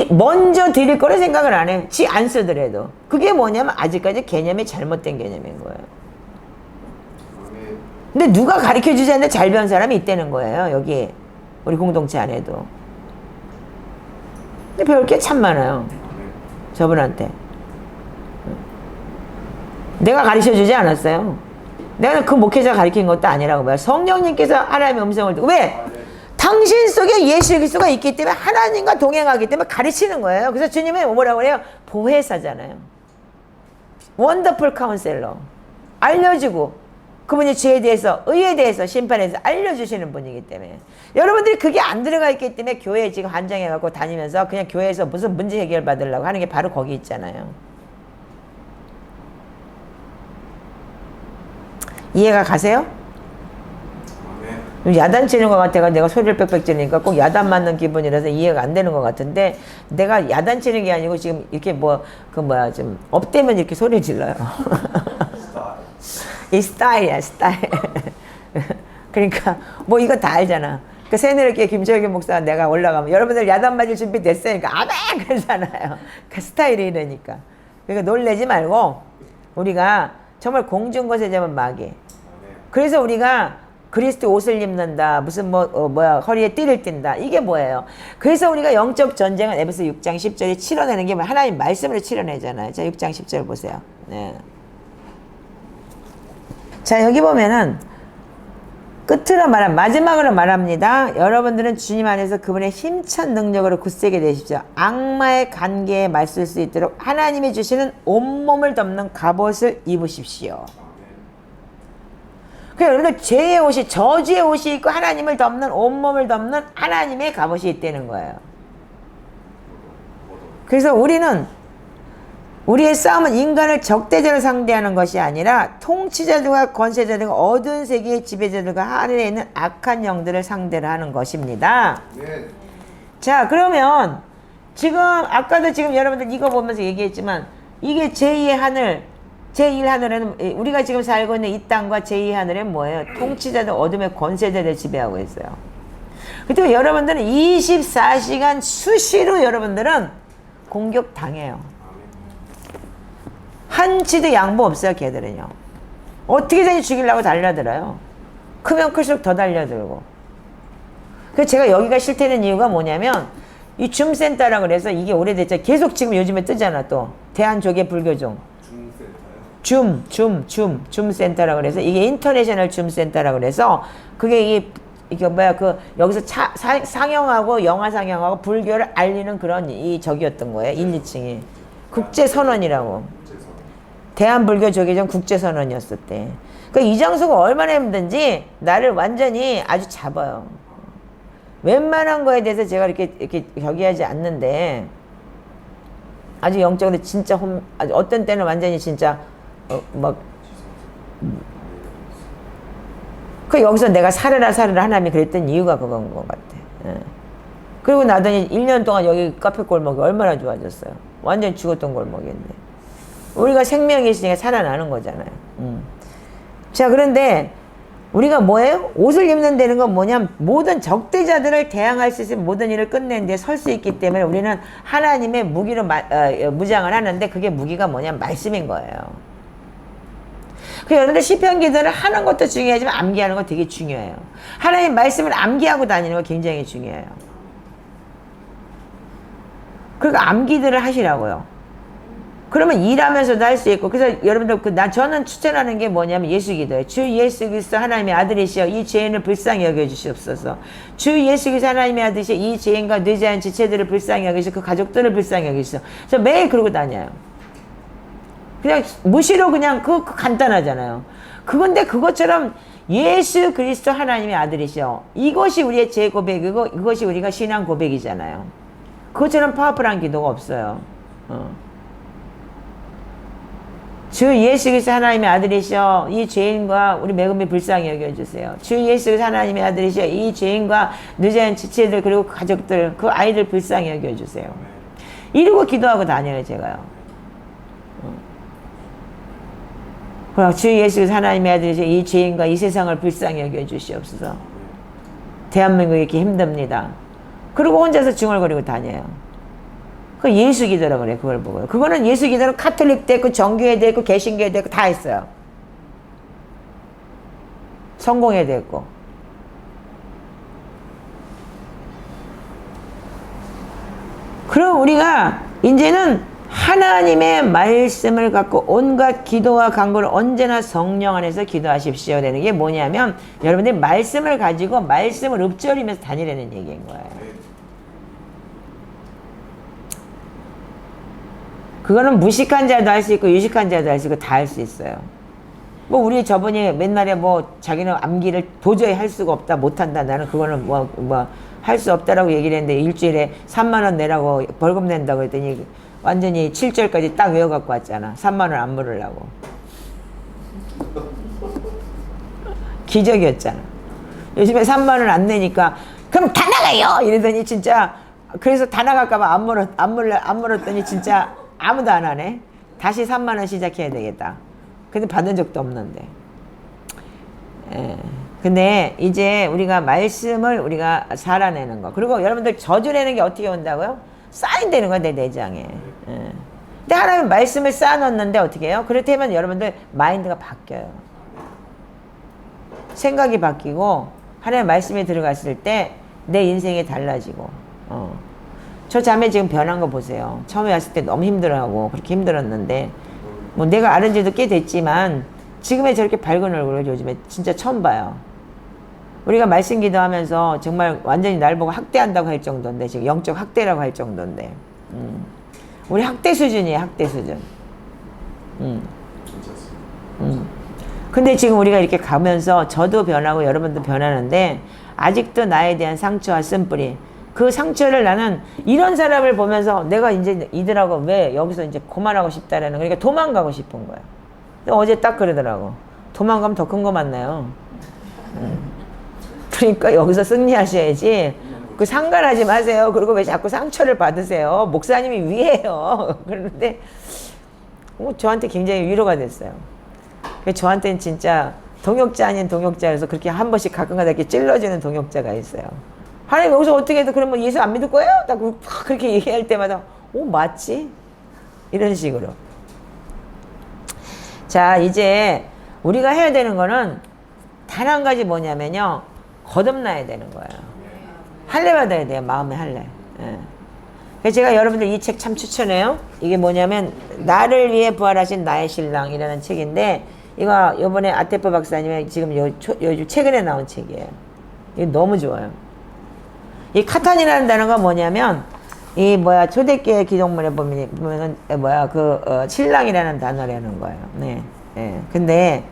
먼저 드릴 거를 생각을 안 해. 지 안 쓰더라도. 그게 뭐냐면 아직까지 개념이 잘못된 개념인 거예요. 근데 누가 가르쳐주지 않는데 잘 배운 사람이 있다는 거예요. 여기 우리 공동체 안에도. 근데 배울 게 참 많아요. 저분한테. 내가 가르쳐주지 않았어요. 내가 그 목회자가 가르친 것도 아니라고 봐요. 성령님께서 하나님의 음성을 듣고. 왜? 당신 속에 예수 그리스도가 있기 때문에 하나님과 동행하기 때문에 가르치는 거예요. 그래서 주님은 뭐라고 해요? 보혜사잖아요. 원더풀 카운셀러. 알려주고 그분이 죄에 대해서 의에 대해서 심판에 대해서 알려주시는 분이기 때문에 여러분들이 그게 안 들어가 있기 때문에 교회에 지금 환장해갖고 다니면서 그냥 교회에서 무슨 문제 해결 받으려고 하는 게 바로 거기 있잖아요. 이해가 가세요? 야단치는 것 같아가 내가 소리를 빽빽 지르니까 꼭 야단 맞는 기분이라서 이해가 안 되는 것 같은데 내가 야단치는 게 아니고 지금 이렇게 좀 업되면 이렇게 소리 질러요. 이 스타일이야 스타일. 그러니까 뭐 이거 다 알잖아. 그 새내렇게 김철규 목사 내가 올라가면 여러분들 야단 맞을 준비 됐으니까 아멘 그러잖아요. 그 스타일이 이러니까. 그러니까 놀래지 말고 우리가 정말 공중것에 잡은 마귀. 그래서 우리가 그리스도 옷을 입는다. 무슨 허리에 띠를 띈다. 이게 뭐예요? 그래서 우리가 영적 전쟁은 에베소 6장 10절에 치러내는 게 하나님 말씀으로 치러내잖아요. 자, 6장 10절 보세요. 네. 자, 여기 보면은 끝으로 마지막으로 말합니다. 여러분들은 주님 안에서 그분의 힘찬 능력으로 굳세게 되십시오. 악마의 관계에 맞설 수 있도록 하나님이 주시는 온몸을 덮는 갑옷을 입으십시오. 그래서 여러분들 죄의 옷이 저주의 옷이 있고 하나님을 덮는 온몸을 덮는 하나님의 갑옷이 있다는 거예요. 그래서 우리의 싸움은 인간을 적대자로 상대하는 것이 아니라 통치자들과 권세자들과 어두운 세계의 지배자들과 하늘에 있는 악한 영들을 상대로 하는 것입니다. 네. 자, 그러면 지금 아까도 지금 여러분들 이거 보면서 얘기했지만 이게 제2의 하늘, 제1 하늘에는 우리가 지금 살고 있는 이 땅과 제2 하늘은 뭐예요? 통치자들, 어둠의 권세자들 지배하고 있어요. 그때 여러분들은 24시간 수시로 여러분들은 공격 당해요. 한치도 양보 없어요, 걔들은요. 어떻게든지 죽이려고 달려들어요. 크면 클수록 더 달려들고. 그래서 제가 여기가 싫다는 이유가 뭐냐면 이 줌센터라 그래서 이게 오래됐죠. 계속 지금 요즘에 뜨잖아 또. 대한조계 불교종. 줌센터라 그래서 이게 인터내셔널 줌센터라 그래서 그게 이게 뭐야 여기서 상영하고 영화 상영하고 불교를 알리는 그런 저기였던 거예요. 1, 2층이. 국제선언이라고. 대한불교조계종 국제선언이었었대. 그러니까 이 장소가 얼마나 힘든지 나를 완전히 아주 잡아요. 웬만한 거에 대해서 제가 이렇게 저기하지 않는데 아주 영적으로 진짜 아주 어떤 때는 완전히 진짜 여기서 내가 살으라 하나님이 그랬던 이유가 그건 것 같아. 예. 그리고 나더니 1년 동안 여기 카페 골목이 얼마나 좋아졌어요. 완전 죽었던 골목이었는데. 우리가 생명이 있으니까 살아나는 거잖아요. 자, 그런데 우리가 뭐예요? 옷을 입는 데는 건 뭐냐면 모든 적대자들을 대항할 수 있는 모든 일을 끝내는 데 설 수 있기 때문에 우리는 하나님의 무기로 무장을 하는데 그게 무기가 뭐냐면 말씀인 거예요. 그 여러분들 시편 기도를 하는 것도 중요하지만 암기하는 거 되게 중요해요. 하나님 말씀을 암기하고 다니는 거 굉장히 중요해요. 그러니까 암기들을 하시라고요. 그러면 일하면서도 할 수 있고. 그래서 여러분들 저는 추천하는 게 뭐냐면 예수 기도예요. 주 예수 그리스도 하나님의 아들이시여 이 죄인을 불쌍히 여겨 주시옵소서. 주 예수 그리스도 하나님의 아들이시여 이 죄인과 뇌자한 지체들을 불쌍히 여기시고 그 가족들을 불쌍히 여기시오. 저 매일 그러고 다녀요. 그냥 무시로 그냥 그 간단하잖아요. 그건데 그것처럼 예수 그리스도 하나님의 아들이시여 이것이 우리의 제 고백이고 이것이 우리가 신앙 고백이잖아요. 그것처럼 파워풀한 기도가 없어요. 주 예수 그리스도 하나님의 아들이시여 이 죄인과 우리 매금이 불쌍히 여겨주세요. 주 예수 그리스도 하나님의 아들이시여 이 죄인과 늦은 지체들 그리고 가족들 그 아이들 불쌍히 여겨주세요. 이러고 기도하고 다녀요 제가요. 주 예수 그리스도 하나님의 아들이시여 이 죄인과 이 세상을 불쌍히 여겨주시옵소서. 대한민국이 이렇게 힘듭니다. 그리고 혼자서 중얼거리고 다녀요. 그 예수 기도라고 그래. 그걸 보고요. 그거는 예수 기도는 카톨릭도 있고 정교회도 있고 개신교회도 있고 다 있어요. 성공회도 있고. 그럼 우리가 이제는 하나님의 말씀을 갖고 온갖 기도와 간구를 언제나 성령 안에서 기도하십시오 되는 게 뭐냐면 여러분들이 말씀을 가지고 말씀을 읊조리면서 다니라는 얘기인 거예요. 그거는 무식한 자도 할 수 있고 유식한 자도 할 수 있고 다 할 수 있어요. 뭐 우리 저번에 맨날에 뭐 자기는 암기를 도저히 할 수가 없다 못한다 나는 그거는 뭐 할 수 없다라고 얘기를 했는데 일주일에 3만 원 내라고 벌금 낸다고 했더니 완전히 7절까지 딱 외워갖고 왔잖아. 3만 원 안 물으려고. 기적이었잖아. 요즘에 3만 원 안 내니까 그럼 다 나가요 이러더니 진짜 그래서 다 나갈까봐 안 물었더니 진짜 아무도 안 하네. 다시 3만 원 시작해야 되겠다. 근데 받은 적도 없는데. 근데 이제 우리가 말씀을 우리가 살아내는 거. 그리고 여러분들 저주라는 게 어떻게 온다고요? 쌓인다는 거야 내 내장에. 근데 하나님 말씀을 쌓아놓는데 어떻게 해요? 그렇다면 여러분들 마인드가 바뀌어요. 생각이 바뀌고 하나님 말씀에 들어갔을 때 내 인생이 달라지고. 저 자매 지금 변한 거 보세요. 처음에 왔을 때 너무 힘들어하고 그렇게 힘들었는데 뭐 내가 아는 지도 꽤 됐지만 지금의 저렇게 밝은 얼굴을 요즘에 진짜 처음 봐요. 우리가 말씀 기도하면서 정말 완전히 날 보고 학대한다고 할 정도인데 지금 영적 학대라고 할 정도인데 우리 학대 수준이에요. 학대 수준. 근데 지금 우리가 이렇게 가면서 저도 변하고 여러분도 변하는데 아직도 나에 대한 상처와 쓴뿌리 그 상처를 나는 이런 사람을 보면서 내가 이제 이들하고 왜 여기서 이제 그만하고 싶다라는 그러니까 도망가고 싶은 거야. 근데 어제 딱 그러더라고. 도망가면 더 큰 거 만나요. 그러니까 여기서 승리하셔야지. 그 상관하지 마세요. 그리고 왜 자꾸 상처를 받으세요? 목사님이 위에요. 그런데 저한테 굉장히 위로가 됐어요. 저한테는 진짜 동역자 아닌 동역자여서 그렇게 한 번씩 가끔가다 이렇게 찔러주는 동역자가 있어요. 하나님 여기서 어떻게 해도 그러면 예수 안 믿을 거예요? 딱 그렇게 얘기할 때마다 맞지? 이런 식으로. 자 이제 우리가 해야 되는 거는 단 한 가지 뭐냐면요. 거듭나야 되는 거예요. 할례 받아야 돼요. 마음의 할례. 그래서 제가 여러분들 이 책 참 추천해요. 이게 뭐냐면 나를 위해 부활하신 나의 신랑이라는 책인데 이거 요번에 아테프 박사님의 지금 요즘 최근에 나온 책이에요. 이거 너무 좋아요. 이 카탄이라는 단어가 뭐냐면 이 초대교회 기독문에 보면은 신랑이라는 단어라는 거예요. 네. 근데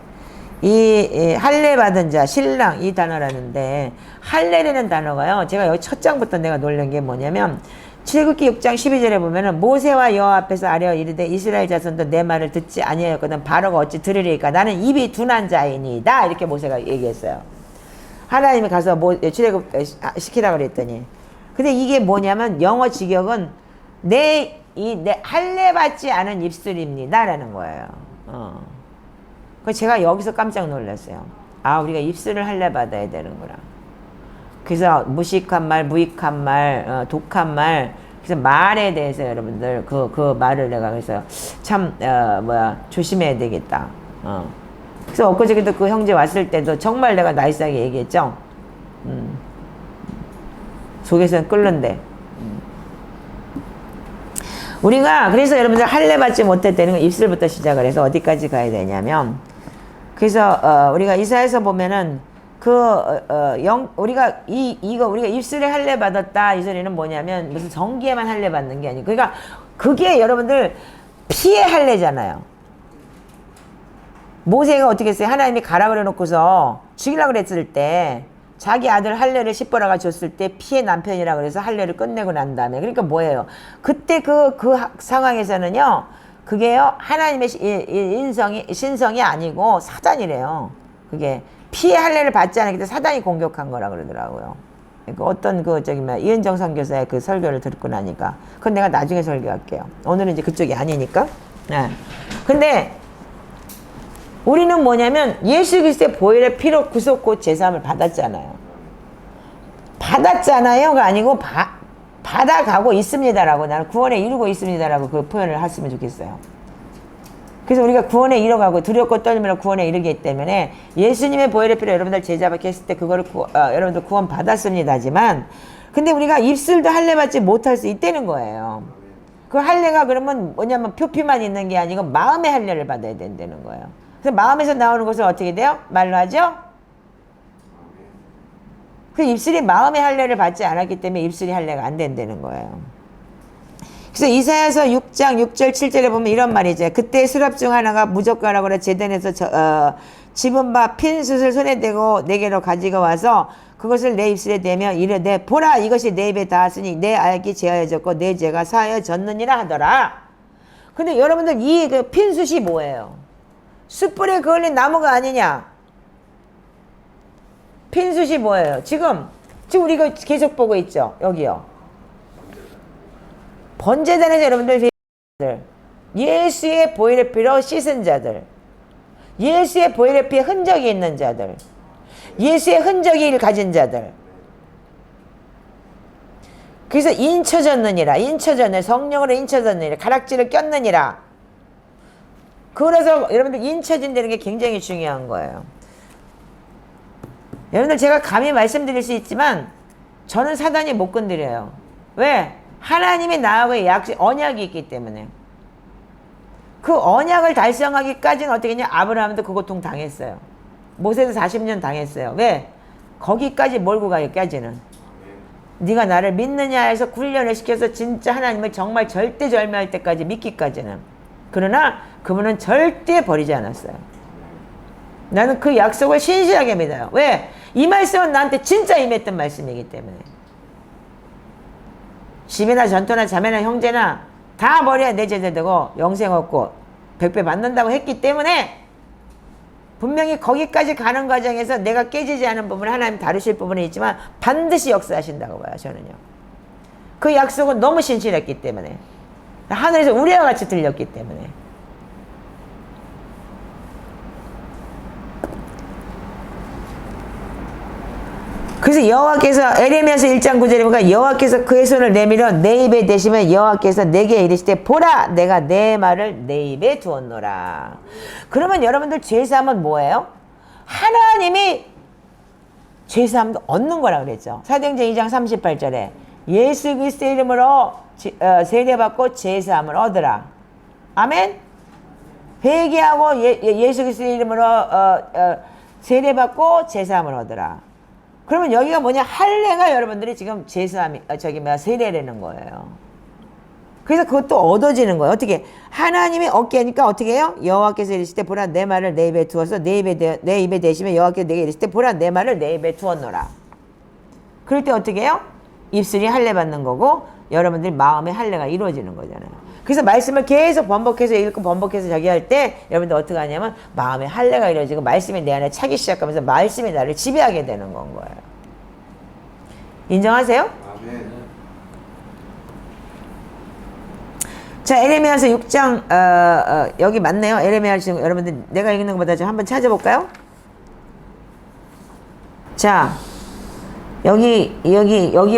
이 할례 받은 자 신랑 이 단어라는데 할례라는 단어가요. 제가 여기 첫 장부터 내가 놀란 게 뭐냐면 출애굽기 6장 12절에 보면은 모세와 여호와 앞에서 아뢰어 이르되 이스라엘 자손도 내 말을 듣지 아니하였거든 바로가 어찌 들으리까 나는 입이 둔한 자이니이다 이렇게 모세가 얘기했어요. 하나님이 가서 출애굽 시키라고 그랬더니 근데 이게 뭐냐면 영어 직역은 내 할례 받지 않은 입술입니다 라는 거예요. 그래서 제가 여기서 깜짝 놀랐어요. 우리가 입술을 할례 받아야 되는구나. 그래서 무식한 말, 무익한 말, 독한 말, 그래서 말에 대해서 여러분들 그 말을 내가 그래서 참 조심해야 되겠다. 그래서 엊그저께도 그 형제 왔을 때도 정말 내가 나이스하게 얘기했죠. 속에서는 끓는데. 우리가 그래서 여러분들 할례 받지 못했다는 건 입술부터 시작을 해서 어디까지 가야 되냐면 그래서 우리가 이사야서 보면은 우리가 우리가 입술에 할례 받았다 이 소리는 뭐냐면 무슨 정기에만 할례 받는 게 아니고 그러니까 그게 여러분들 피의 할례잖아요. 모세가 어떻게 했어요? 하나님이 가라 그래 놓고서 죽이려고 그랬을 때 자기 아들 할례를 십보라가 줬을 때 피의 남편이라 그래서 할례를 끝내고 난 다음에 그러니까 뭐예요? 그때 그 상황에서는요 그게요 하나님의 신성이 아니고 사단이래요. 그게 피의 할례를 받지 않았기 때문에 사단이 공격한 거라 그러더라고요. 그 어떤 이은정 선교사의 그 설교를 듣고 나니까 그건 내가 나중에 설교할게요. 오늘은 이제 그쪽이 아니니까. 네. 근데 우리는 뭐냐면 예수 그리스도의 보혈의 피로 구속고 제사함을 받았잖아요. 받았잖아요가 아니고 받아가고 있습니다라고 나는 구원에 이루고 있습니다라고 그 표현을 했으면 좋겠어요. 그래서 우리가 구원에 이뤄가고 두렵고 떨림으로 구원에 이르기 때문에 예수님의 보혈의 피로 여러분들 제자밖에 했을 때 그거를 여러분들 구원 받았습니다지만 근데 우리가 입술도 할례 받지 못할 수 있다는 거예요. 그 할례가 그러면 뭐냐면 표피만 있는 게 아니고 마음의 할례를 받아야 된다는 거예요. 그래서 마음에서 나오는 것은 어떻게 돼요? 말로 하죠? 그 입술이 마음의 할례를 받지 않았기 때문에 입술이 할례가 안 된다는 거예요. 그래서 이사야서 6장 6절 7절에 보면 이런 말이죠. 그때 수랍 중 하나가 무젓가락으로 그래 제단에서 집은 바 핀 숯을 손에 대고 내게로 가지고 와서 그것을 내 입술에 대며 이르되 보라 이것이 내 입에 닿았으니 내 알기 제하여졌고 내 죄가 사하여졌느니라 하더라. 근데 여러분들 이 그 핀 숯이 뭐예요? 숯불에 그을린 나무가 아니냐? 핀 숯이 뭐예요? 지금 우리가 계속 보고 있죠. 여기요. 번제단에서 여러분들 예수의 보혈의 피로 씻은 자들, 예수의 보혈의 피에 흔적이 있는 자들, 예수의 흔적을 가진 자들. 그래서 인쳐졌느니라, 성령으로 인쳐졌느니라, 가락지를 꼈느니라. 그래서 여러분들 인쳐진다는 게 굉장히 중요한 거예요. 여러분들 제가 감히 말씀드릴 수 있지만 저는 사단이 못 건드려요. 왜? 하나님이 나하고의 언약이 있기 때문에. 그 언약을 달성하기까지는 어떻게 했냐? 아브라함도 그 고통 당했어요. 모세도 40년 당했어요. 왜? 거기까지 몰고 가기까지는. 네가 나를 믿느냐 해서 훈련을 시켜서 진짜 하나님을 정말 절대절명할 때까지 믿기까지는. 그러나 그분은 절대 버리지 않았어요. 나는 그 약속을 신실하게 믿어요. 왜? 이 말씀은 나한테 진짜 임했던 말씀이기 때문에. 집이나 전토나 자매나 형제나 다 버려야 내 제자 되고 영생 얻고 100배 받는다고 했기 때문에 분명히 거기까지 가는 과정에서 내가 깨지지 않은 부분을 하나님 다루실 부분은 있지만 반드시 역사하신다고 봐요. 저는요. 그 약속은 너무 신실했기 때문에 하늘에서 우리와 같이 들렸기 때문에. 그래서 여호와께서 에레미야서 1장 9절에 보니까 여호와께서 그의 손을 내밀어 내 입에 대시면 여호와께서 내게 이르시되 보라 내가 내 말을 내 입에 두었노라. 그러면 여러분들 죄사함은 뭐예요? 하나님이 죄사함도 얻는 거라 그랬죠. 사도행전 2장 38절에 예수 그리스도의 이름으로 세례받고 죄사함을 얻으라. 아멘. 회개하고 예수 그리스도의 이름으로 세례받고 죄사함을 얻으라. 그러면 여기가 뭐냐? 할례가 여러분들이 지금 세례라는 거예요. 그래서 그것도 얻어지는 거예요. 어떻게? 하나님이 얻게 하니까 어떻게 해요? 여호와께서 이르실 때 보라 내 말을 내 입에 두어서 내 입에 대시면 여호와께서 내게 이르실 때 보라 내 말을 내 입에 두었노라. 그럴 때 어떻게 해요? 입술이 할례 받는 거고 여러분들이 마음의 할례가 이루어지는 거잖아요. 그래서 말씀을 계속 번복해서 읽고 번복해서 저기 할 때 여러분들 어떻게 하냐면 마음의 할례가 이루어지고 말씀이 내 안에 차기 시작하면서 말씀이 나를 지배하게 되는 건 거예요. 인정하세요? 아멘. 자, 에레미야서 6장 여기 맞네요. 에레미야 지금 여러분들 내가 읽는 것보다 좀 한번 찾아볼까요? 자, 여기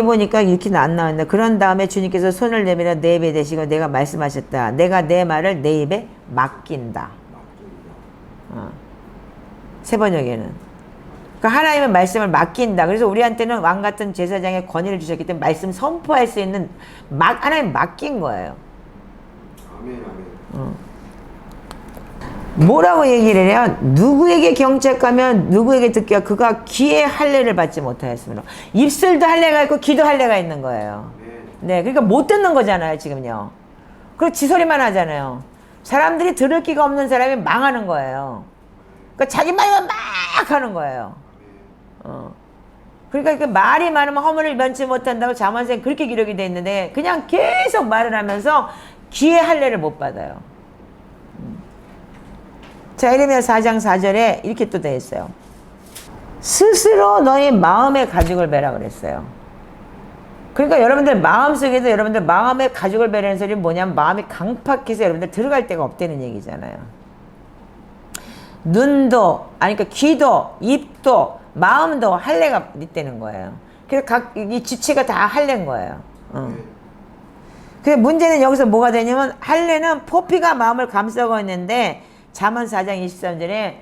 보니까 이렇게 안 나왔네. 그런 다음에 주님께서 손을 내밀어 내 입에 대시고 내가 말씀하셨다. 내가 내 말을 내 입에 맡긴다. 세 번역에는. 그러니까 하나님의 말씀을 맡긴다. 그래서 우리한테는 왕 같은 제사장의 권위를 주셨기 때문에 말씀 선포할 수 있는 하나님 맡긴 거예요. 뭐라고 얘기를 해요? 누구에게 경책하면 누구에게 듣기야 그가 귀에 할례를 받지 못하였으므로. 입술도 할례가 있고 귀도 할례가 있는 거예요. 네, 그러니까 못 듣는 거잖아요 지금요. 그리고 지소리만 하잖아요. 사람들이 들을 기가 없는 사람이 망하는 거예요. 그러니까 자기 말만 막 하는 거예요. 그러니까 그 말이 많으면 허물을 면치 못한다고 잠언서에 그렇게 기록이 돼 있는데 그냥 계속 말을 하면서 귀에 할례를 못 받아요. 자, 예레미야 4장 4절에 이렇게 또 돼 있어요. 스스로 너희 마음의 가죽을 베라 그랬어요. 그러니까 여러분들 마음속에서 여러분들 마음의 가죽을 베라는 소리는 뭐냐면 마음이 강팍해서 여러분들 들어갈 데가 없다는 얘기잖아요. 눈도, 아니 그러니까 귀도, 입도, 마음도 할례가 있다는 거예요. 그래서 각 이 지체가 다 할례인 거예요. 근데 문제는 여기서 뭐가 되냐면 할례는 포피가 마음을 감싸고 있는데 잠언 4장 23절에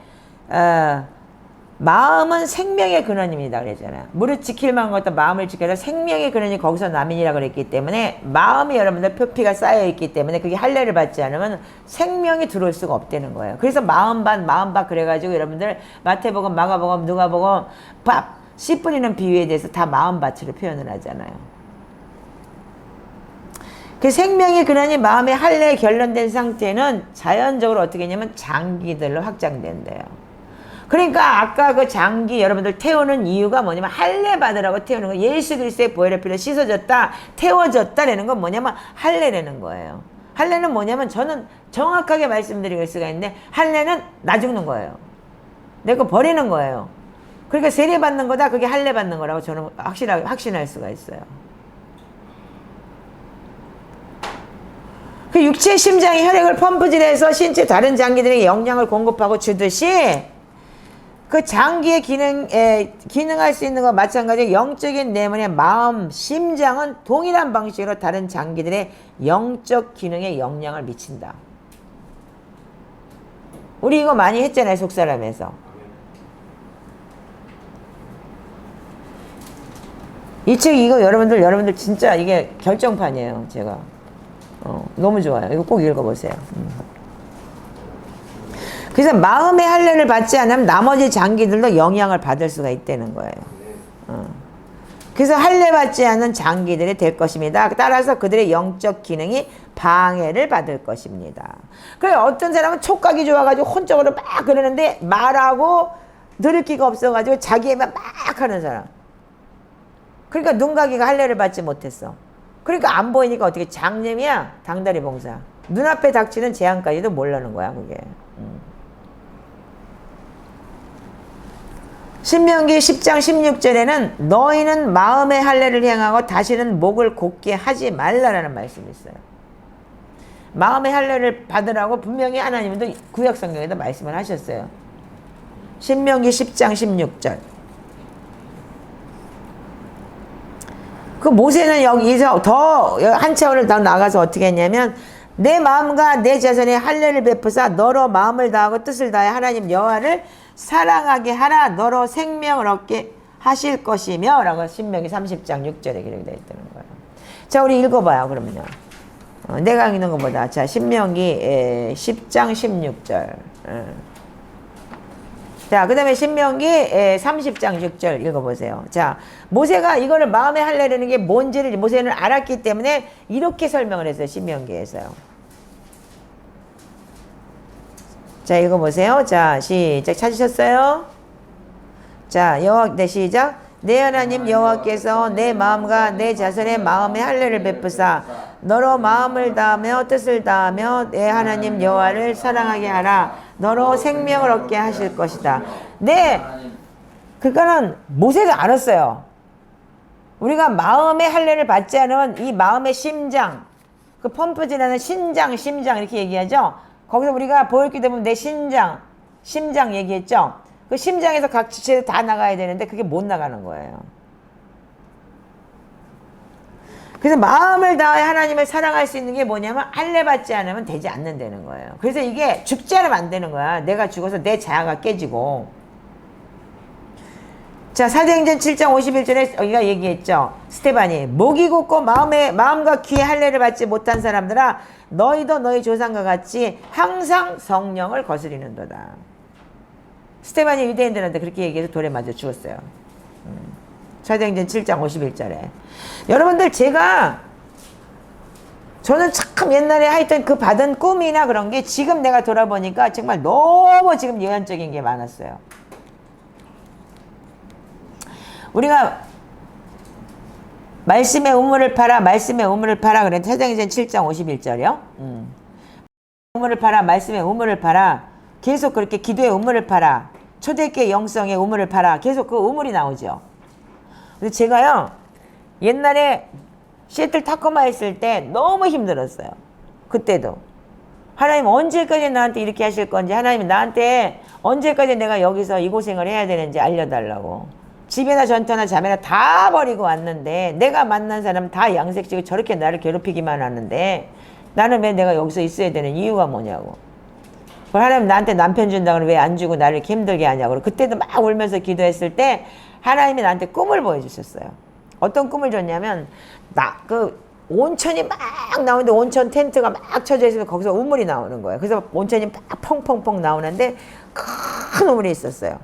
마음은 생명의 근원입니다 그랬잖아요. 무릇 지킬만 것도 마음을 지켜라. 생명의 근원이 거기서 남인이라 그랬기 때문에 마음이 여러분들 표피가 쌓여있기 때문에 그게 할례를 받지 않으면 생명이 들어올 수가 없다는 거예요. 그래서 마음 반 그래가지고 여러분들 마태복음, 마가복음, 누가복음 밥 씨 뿌리는 비유에 대해서 다 마음밭으로 표현을 하잖아요. 그 생명의 근원이 마음의 할례에 결론된 상태는 자연적으로 어떻게 했냐면 장기들로 확장된대요. 그러니까 아까 그 장기 여러분들 태우는 이유가 뭐냐면 할례 받으라고 태우는 거. 예수 그리스도의 보혈의 피로 씻어졌다, 태워졌다라는 건 뭐냐면 할례라는 거예요. 할례는 뭐냐면 저는 정확하게 말씀드릴 수가 있는데 할례는 나 죽는 거예요. 내 거 버리는 거예요. 그러니까 세례 받는 거다 그게 할례 받는 거라고 저는 확신할 수가 있어요. 그 육체의 심장이 혈액을 펌프질해서 신체 다른 장기들에게 영양을 공급하고 주듯이 그 장기의 기능할 수 있는 것과 마찬가지로 영적인 내면의 마음, 심장은 동일한 방식으로 다른 장기들의 영적 기능에 영향을 미친다. 우리 이거 많이 했잖아요, 속사람에서. 이 책 이거 여러분들 진짜 이게 결정판이에요, 제가. 너무 좋아요. 이거 꼭 읽어보세요. 그래서 마음의 할례를 받지 않으면 나머지 장기들도 영향을 받을 수가 있다는 거예요. 그래서 할례 받지 않은 장기들이 될 것입니다. 따라서 그들의 영적 기능이 방해를 받을 것입니다. 그래서 어떤 사람은 촉각이 좋아가지고 혼적으로 막 그러는데 말하고 들을 기가 없어가지고 자기에만 막 하는 사람. 그러니까 눈가기가 할례를 받지 못했어. 그러니까 안 보이니까 어떻게 장염이야? 당다리 봉사. 눈앞에 닥치는 재앙까지도 모르는 거야 그게. 신명기 10장 16절에는 너희는 마음의 할례를 행하고 다시는 목을 곧게 하지 말라라는 말씀이 있어요. 마음의 할례를 받으라고 분명히 하나님도 구약 성경에도 말씀을 하셨어요. 신명기 10장 16절. 그 모세는 여기서 더 한 차원을 더 나가서 어떻게 했냐면 내 마음과 내 자손의 할례를 베푸사 너로 마음을 다하고 뜻을 다해 하나님 여호와를 사랑하게 하라. 너로 생명을 얻게 하실 것이며 라고 신명기 30장 6절에 기록이 되어 있다는 거예요. 자, 우리 읽어봐요 그러면요. 내가 읽는 것보다. 자, 신명기 10장 16절. 자, 그 다음에 신명기 30장 6절 읽어보세요. 자, 모세가 이거를 마음의 할례라는 게 뭔지를 모세는 알았기 때문에 이렇게 설명을 했어요. 신명기에서요. 자, 읽어보세요. 자, 시작. 찾으셨어요? 자, 네, 시작. 내 하나님 여호와께서 내 마음과 내 자손의 마음의 할례를 베푸사 너로 마음을 다하며 뜻을 다하며 내 하나님 여호와를 사랑하게 하라. 너로 생명을 얻게 하실 것이다. 네, 그거는 모세가 알았어요. 우리가 마음의 할례를 받지 않으면 이 마음의 심장, 그 펌프질하는 심장 이렇게 얘기하죠. 거기서 우리가 보혈기 되면 내 심장 얘기했죠. 그 심장에서 각 지체들 다 나가야 되는데 그게 못 나가는 거예요. 그래서 마음을 다해 하나님을 사랑할 수 있는 게 뭐냐면 할례 받지 않으면 되지 않는다는 거예요. 그래서 이게 죽지 않으면 안 되는 거야. 내가 죽어서 내 자아가 깨지고 자, 사도행전 7장 51절에 여기가 얘기했죠. 스테반이 목이 굳고 마음과 귀에 할례를 받지 못한 사람들아 너희도 너희 조상과 같이 항상 성령을 거스리는도다. 스테반이 유대인들한테 그렇게 얘기해서 돌에 맞아 죽었어요. 사도행전 7장 51절에. 여러분들 저는 참 옛날에 하여튼 그 받은 꿈이나 그런 게 지금 내가 돌아보니까 정말 너무 지금 예언적인 게 많았어요. 우리가 말씀의 우물을 팔아 그랬는데 사도행전 7장 51절이요. 우물을 팔아 말씀의 우물을 팔아 계속 그렇게 기도의 우물을 팔아 초대교회 영성의 우물을 팔아 계속 그 우물이 나오죠. 근데 제가요 옛날에 시애틀 타코마 했을 때 너무 힘들었어요. 그때도 하나님 언제까지 나한테 이렇게 하실 건지, 하나님 나한테 언제까지 내가 여기서 이 고생을 해야 되는지 알려달라고. 집이나 전터나 자매나 다 버리고 왔는데 내가 만난 사람 다 양색지고 저렇게 나를 괴롭히기만 하는데 나는 왜 내가 여기서 있어야 되는 이유가 뭐냐고. 하나님 나한테 남편 준다고 왜 안 주고 나를 이렇게 힘들게 하냐고. 그때도 막 울면서 기도했을 때 하나님이 나한테 꿈을 보여주셨어요. 어떤 꿈을 줬냐면 온천이 막 나오는데 온천 텐트가 막 쳐져 있으면 거기서 우물이 나오는 거예요. 그래서 온천이 막 펑펑펑 나오는데 큰 우물이 있었어요.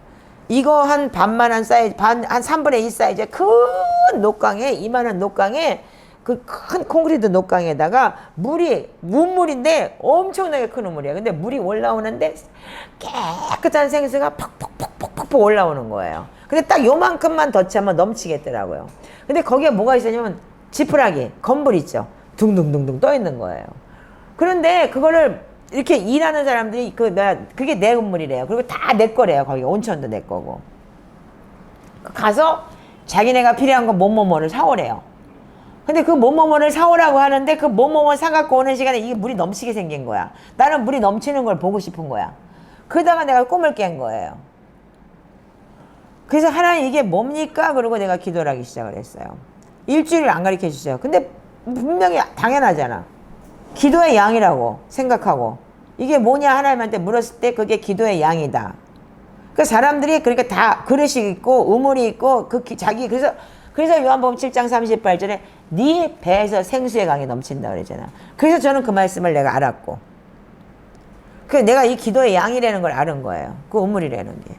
이거 한 반만한 사이즈, 한 3분의 2 사이즈의 큰 녹강에, 이만한 녹강에 그 큰 콘크리트 녹강에다가 우물인데 엄청나게 큰 우물이에요. 근데 물이 올라오는데 깨끗한 생수가 퍽퍽퍽퍽퍽 올라오는 거예요. 근데 딱 요만큼만 더 차면 넘치겠더라고요. 근데 거기에 뭐가 있었냐면 지푸라기, 건물 있죠. 둥둥둥둥 떠 있는 거예요. 그런데 그거를 이렇게 일하는 사람들이 그게 내 우물이래요. 그리고 다 내 거래요. 거기 온천도 내 거고. 가서 자기네가 필요한 거 뭐뭐뭐를 사오래요. 근데 그 뭐뭐뭐를 사오라고 하는데 그 뭐뭐뭐 사갖고 오는 시간에 이게 물이 넘치게 생긴 거야. 나는 물이 넘치는 걸 보고 싶은 거야. 그러다가 내가 꿈을 깬 거예요. 그래서 하나님 이게 뭡니까? 그러고 내가 기도를 하기 시작을 했어요. 일주일을 안 가르쳐 주죠. 근데 분명히 당연하잖아. 기도의 양이라고 생각하고 이게 뭐냐 하나님한테 물었을 때 그게 기도의 양이다. 그 사람들이 그러니까 다 그릇이 있고 우물이 있고 그래서 요한복음 7장 38절에 네 배에서 생수의 강이 넘친다 그러잖아. 그래서 저는 그 말씀을 내가 알았고 그래서 내가 이 기도의 양이라는 걸 아는 거예요. 그 우물이라는 게.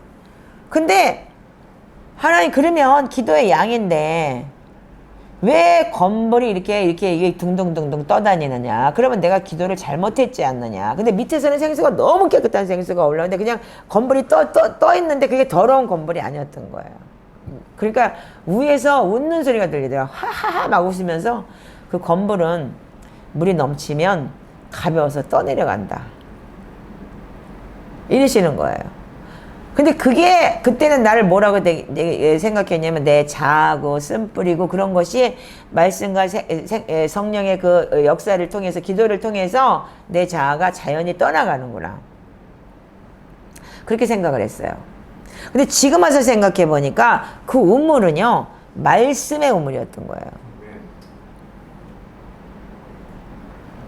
근데 하나님 그러면 기도의 양인데 왜 건물이 이렇게 둥둥둥둥 떠다니느냐. 그러면 내가 기도를 잘못했지 않느냐. 근데 밑에서는 생수가 너무 깨끗한 생수가 올라오는데 그냥 건물이 떠 있는데 그게 더러운 건물이 아니었던 거예요. 그러니까 위에서 웃는 소리가 들리더라고요. 하하하 막 웃으면서 그 건물은 물이 넘치면 가벼워서 떠내려간다. 이러시는 거예요. 근데 그때는 나를 뭐라고 생각했냐면 내 자아고 쓴뿌리고 그런 것이 말씀과 성령의 그 역사를 통해서 기도를 통해서 내 자아가 자연히 떠나가는구나. 그렇게 생각을 했어요. 근데 지금 와서 생각해 보니까 그 우물은요 말씀의 우물이었던 거예요.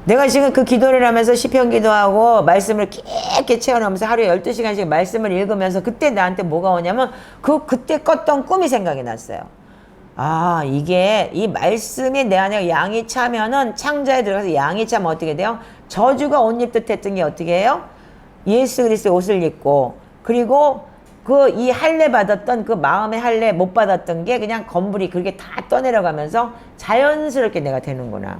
내가 지금 그 기도를 하면서 시편 기도하고 말씀을 깊게 채워넣으면서 하루에 12시간씩 말씀을 읽으면서 그때 나한테 뭐가 오냐면 그때 꿨던 꿈이 생각이 났어요. 아, 이게 이 말씀이 내 안에 양이 차면은 창자에 들어가서 양이 차면 어떻게 돼요? 저주가 옷 입듯 했던 게 어떻게 해요? 예수 그리스도의 옷을 입고 그리고 이 할례 받았던 그 마음의 할례 못 받았던 게 그냥 건물이 그렇게 다 떠내려가면서 자연스럽게 내가 되는구나.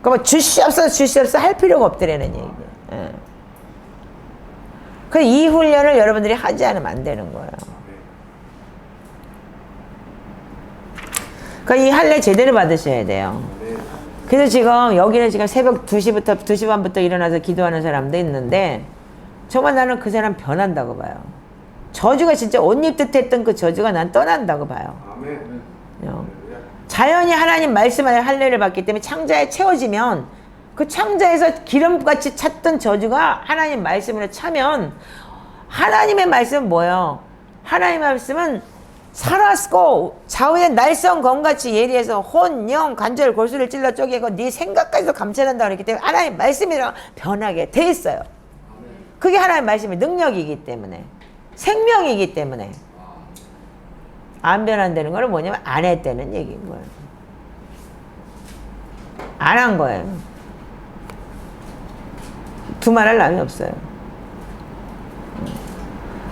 그러면 주시옵소서 할 필요가 없더라는 얘기예요. 예. 그래서 이 훈련을 여러분들이 하지 않으면 안 되는 거예요. 그러니까 이 할례 제대로 받으셔야 돼요. 그래서 지금 여기는 지금 새벽 2시 반부터 일어나서 기도하는 사람도 있는데 정말 나는 그 사람 변한다고 봐요. 저주가 진짜 옷 입듯 했던 그 저주가 난 떠난다고 봐요. 아멘. 자연히 하나님 말씀 안에 할례를 받기 때문에 창자에 채워지면 그 창자에서 기름같이 찼던 저주가 하나님 말씀으로 차면 하나님의 말씀은 뭐예요? 하나님의 말씀은 살았고 좌우의 날선 검같이 예리해서 혼, 영, 관절, 골수를 찔러 쪼개고 네 생각까지도 감찰한다 그랬기 때문에 하나님 말씀이랑 변하게 돼 있어요. 그게 하나님 말씀의 능력이기 때문에 생명이기 때문에. 안 변한다는 거는 뭐냐면 안 했다는 얘기인 거예요. 안 한 거예요. 두말할 남이 없어요.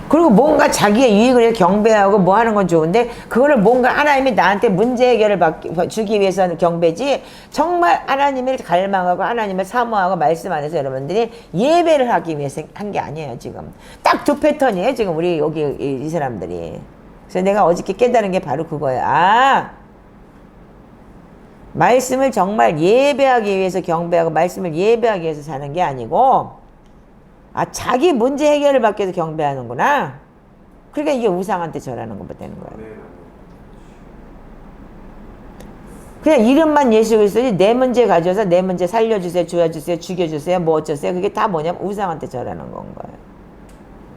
그리고 뭔가 자기의 유익을 위해서 경배하고 뭐 하는 건 좋은데 그거를 뭔가 하나님이 나한테 문제 해결을 주기 위해서 경배지 정말 하나님을 갈망하고 하나님을 사모하고 말씀 안에서 여러분들이 예배를 하기 위해서 한 게 아니에요. 지금 딱 두 패턴이에요. 지금 우리 여기 이 사람들이. 그래서 내가 어저께 깨달은 게 바로 그거예요. 아, 말씀을 정말 예배하기 위해서 경배하고 말씀을 예배하기 위해서 사는 게 아니고 아, 자기 문제 해결을 받기 위해서 경배하는구나. 그러니까 이게 우상한테 절하는 것보다 되는 거예요. 그냥 이름만 예수 그리스도지 내 문제 가져와서 내 문제 살려주세요, 주어주세요, 죽여주세요, 뭐 어쩌세요. 그게 다 뭐냐면 우상한테 절하는 건 거예요.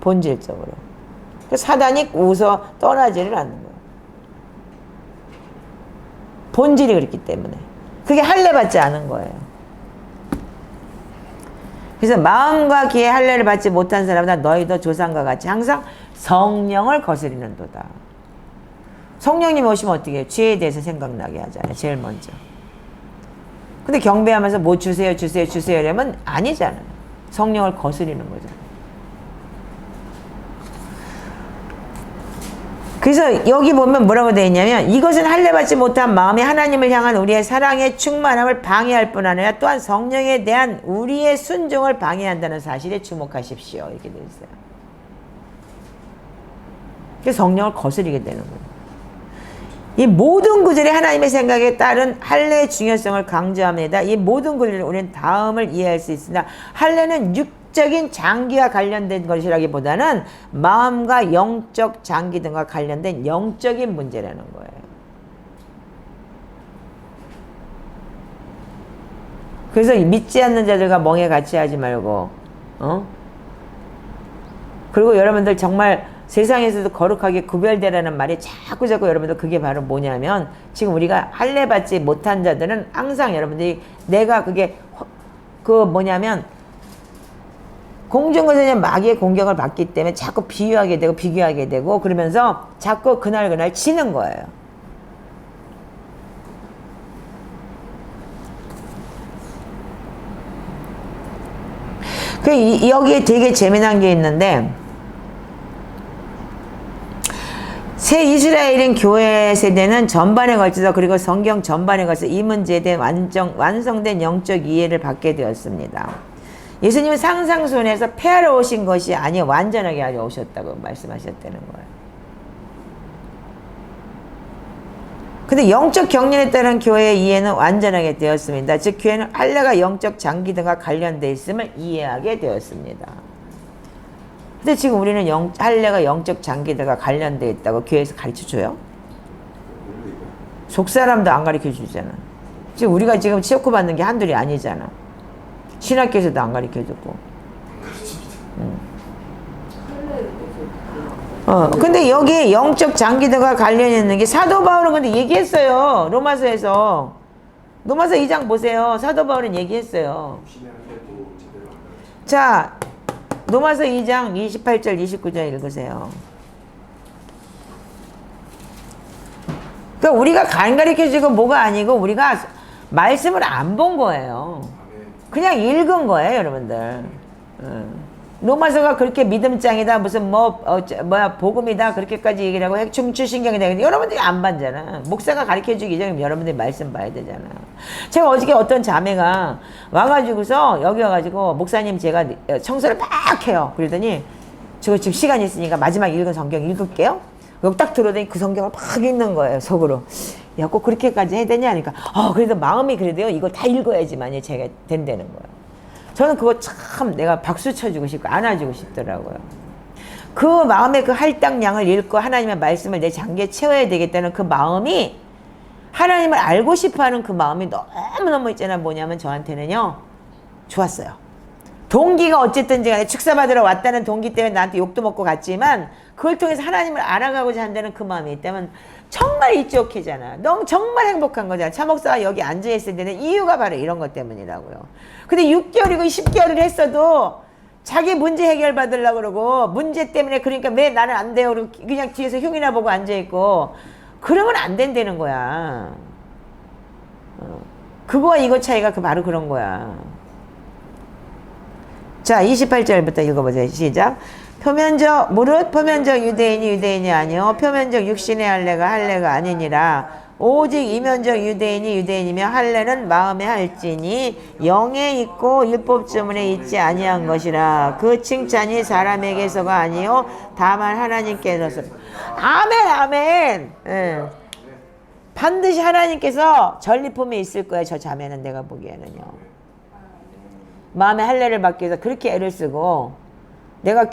본질적으로. 사단이 웃어 떠나지를 않는 거예요. 본질이 그렇기 때문에. 그게 할례 받지 않은 거예요. 그래서 마음과 귀에 할례를 받지 못한 사람은 너희도 조상과 같이 항상 성령을 거스리는도다. 성령님 오시면 어떻게 해요? 죄에 대해서 생각나게 하잖아요. 제일 먼저. 근데 경배하면서 뭐 주세요 주세요 주세요 이러면 아니잖아요. 성령을 거스리는 거잖아요. 그래서 여기 보면 뭐라고 되어 있냐면 이것은 할례받지 못한 마음이 하나님을 향한 우리의 사랑의 충만함을 방해할 뿐 아니라 또한 성령에 대한 우리의 순종을 방해한다는 사실에 주목하십시오. 이렇게 되어 있어요. 그래서 성령을 거스리게 되는 거예요. 이 모든 구절이 하나님의 생각에 따른 할례의 중요성을 강조합니다. 이 모든 구절을 우리는 다음을 이해할 수 있으나 할례는 적인 장기와 관련된 것이라기보다는 마음과 영적 장기 등과 관련된 영적인 문제라는 거예요. 그래서 믿지 않는 자들과 멍에 같이 하지 말고, 그리고 여러분들 정말 세상에서도 거룩하게 구별되라는 말이 자꾸 여러분들 그게 바로 뭐냐면 지금 우리가 할례 받지 못한 자들은 항상 여러분들이 내가 그게 뭐냐면 공중거세는 마귀의 공격을 받기 때문에 자꾸 비유하게 되고 비교하게 되고 그러면서 자꾸 그날 치는 거예요. 여기에 되게 재미난 게 있는데 새 이스라엘인 교회 세대는 전반에 걸쳐서 그리고 성경 전반에 걸쳐서 이 문제에 대한 완성된 영적 이해를 받게 되었습니다. 예수님은 상상손에서 폐하러 오신 것이 아니라 완전하게 하려 오셨다고 말씀하셨다는 거예요. 근데 영적 경륜에 따른 교회의 이해는 완전하게 되었습니다. 즉 교회는 할례가 영적 장기 등과 관련되어 있음을 이해하게 되었습니다. 근데 지금 우리는 할례가 영적 장기들과 관련되어 있다고 교회에서 가르쳐줘요? 속사람도 안 가르쳐주잖아. 지금 우리가 지금 치어코 받는 게 한둘이 아니잖아. 신학교에서도 안 가르쳐주고. 근데 여기 영적 장기들과 관련이 있는 게 사도 바울은 근데 얘기했어요. 로마서 2장 보세요. 사도 바울은 얘기했어요. 자, 로마서 2장 28절 29절 읽으세요. 그러니까 우리가 간 가르쳐주고 뭐가 아니고 우리가 말씀을 안 본 거예요. 그냥 읽은 거예요, 여러분들. 로마서가 그렇게 믿음장이다, 무슨 복음이다, 그렇게까지 얘기를 하고 핵충추신경이다. 근데 여러분들이 안 봤잖아. 목사가 가르쳐주기 전에 여러분들이 말씀 봐야 되잖아. 제가 어저께 어떤 자매가 와가지고서, 여기 와가지고, 목사님 제가 청소를 막 해요. 그러더니, 저 지금 시간 있으니까 마지막 읽은 성경 읽을게요. 여기 딱 들어오더니 그 성경을 막 읽는 거예요, 속으로. 야, 꼭 그렇게까지 해야 되냐? 하니까, 그래도 마음이 그래도요, 이거 다 읽어야지만이 제가 된다는 거예요. 저는 그거 참 내가 박수 쳐주고 싶고 안아주고 싶더라고요. 그 마음의 그 할당량을 읽고 하나님의 말씀을 내 장기에 채워야 되겠다는 그 마음이 하나님을 알고 싶어하는 그 마음이 너무너무 있잖아. 뭐냐면 저한테는요 좋았어요. 동기가 어쨌든지 간에 축사받으러 왔다는 동기 때문에 나한테 욕도 먹고 갔지만 그걸 통해서 하나님을 알아가고자 한다는 그 마음이 있다면 정말 일족해잖아. 너무 정말 행복한 거잖아. 차 목사가 여기 앉아있을 때는 이유가 바로 이런 것 때문이라고요. 근데 6개월이고 10개월을 했어도 자기 문제 해결 받으려고 그러고 문제 때문에 그러니까 왜 나는 안 돼요 그리고 그냥 뒤에서 흉이나 보고 앉아있고 그러면 안 된다는 거야. 그거와 이거 차이가 바로 그런 거야. 자 28절부터 읽어보세요. 시작. 표면적 무릇 표면적 유대인이 아니요 표면적 육신의 할례가 아니니라. 오직 이면적 유대인이며 할례는 마음에 할지니 영에 있고 율법주문에 있지 아니한 것이라. 그 칭찬이 사람에게서가 아니요 다만 하나님께서. 아멘 아멘. 예. 반드시 하나님께서 전리품이 있을 거예요. 저 자매는 내가 보기에는요. 마음에 할례를 받기 위해서 그렇게 애를 쓰고 내가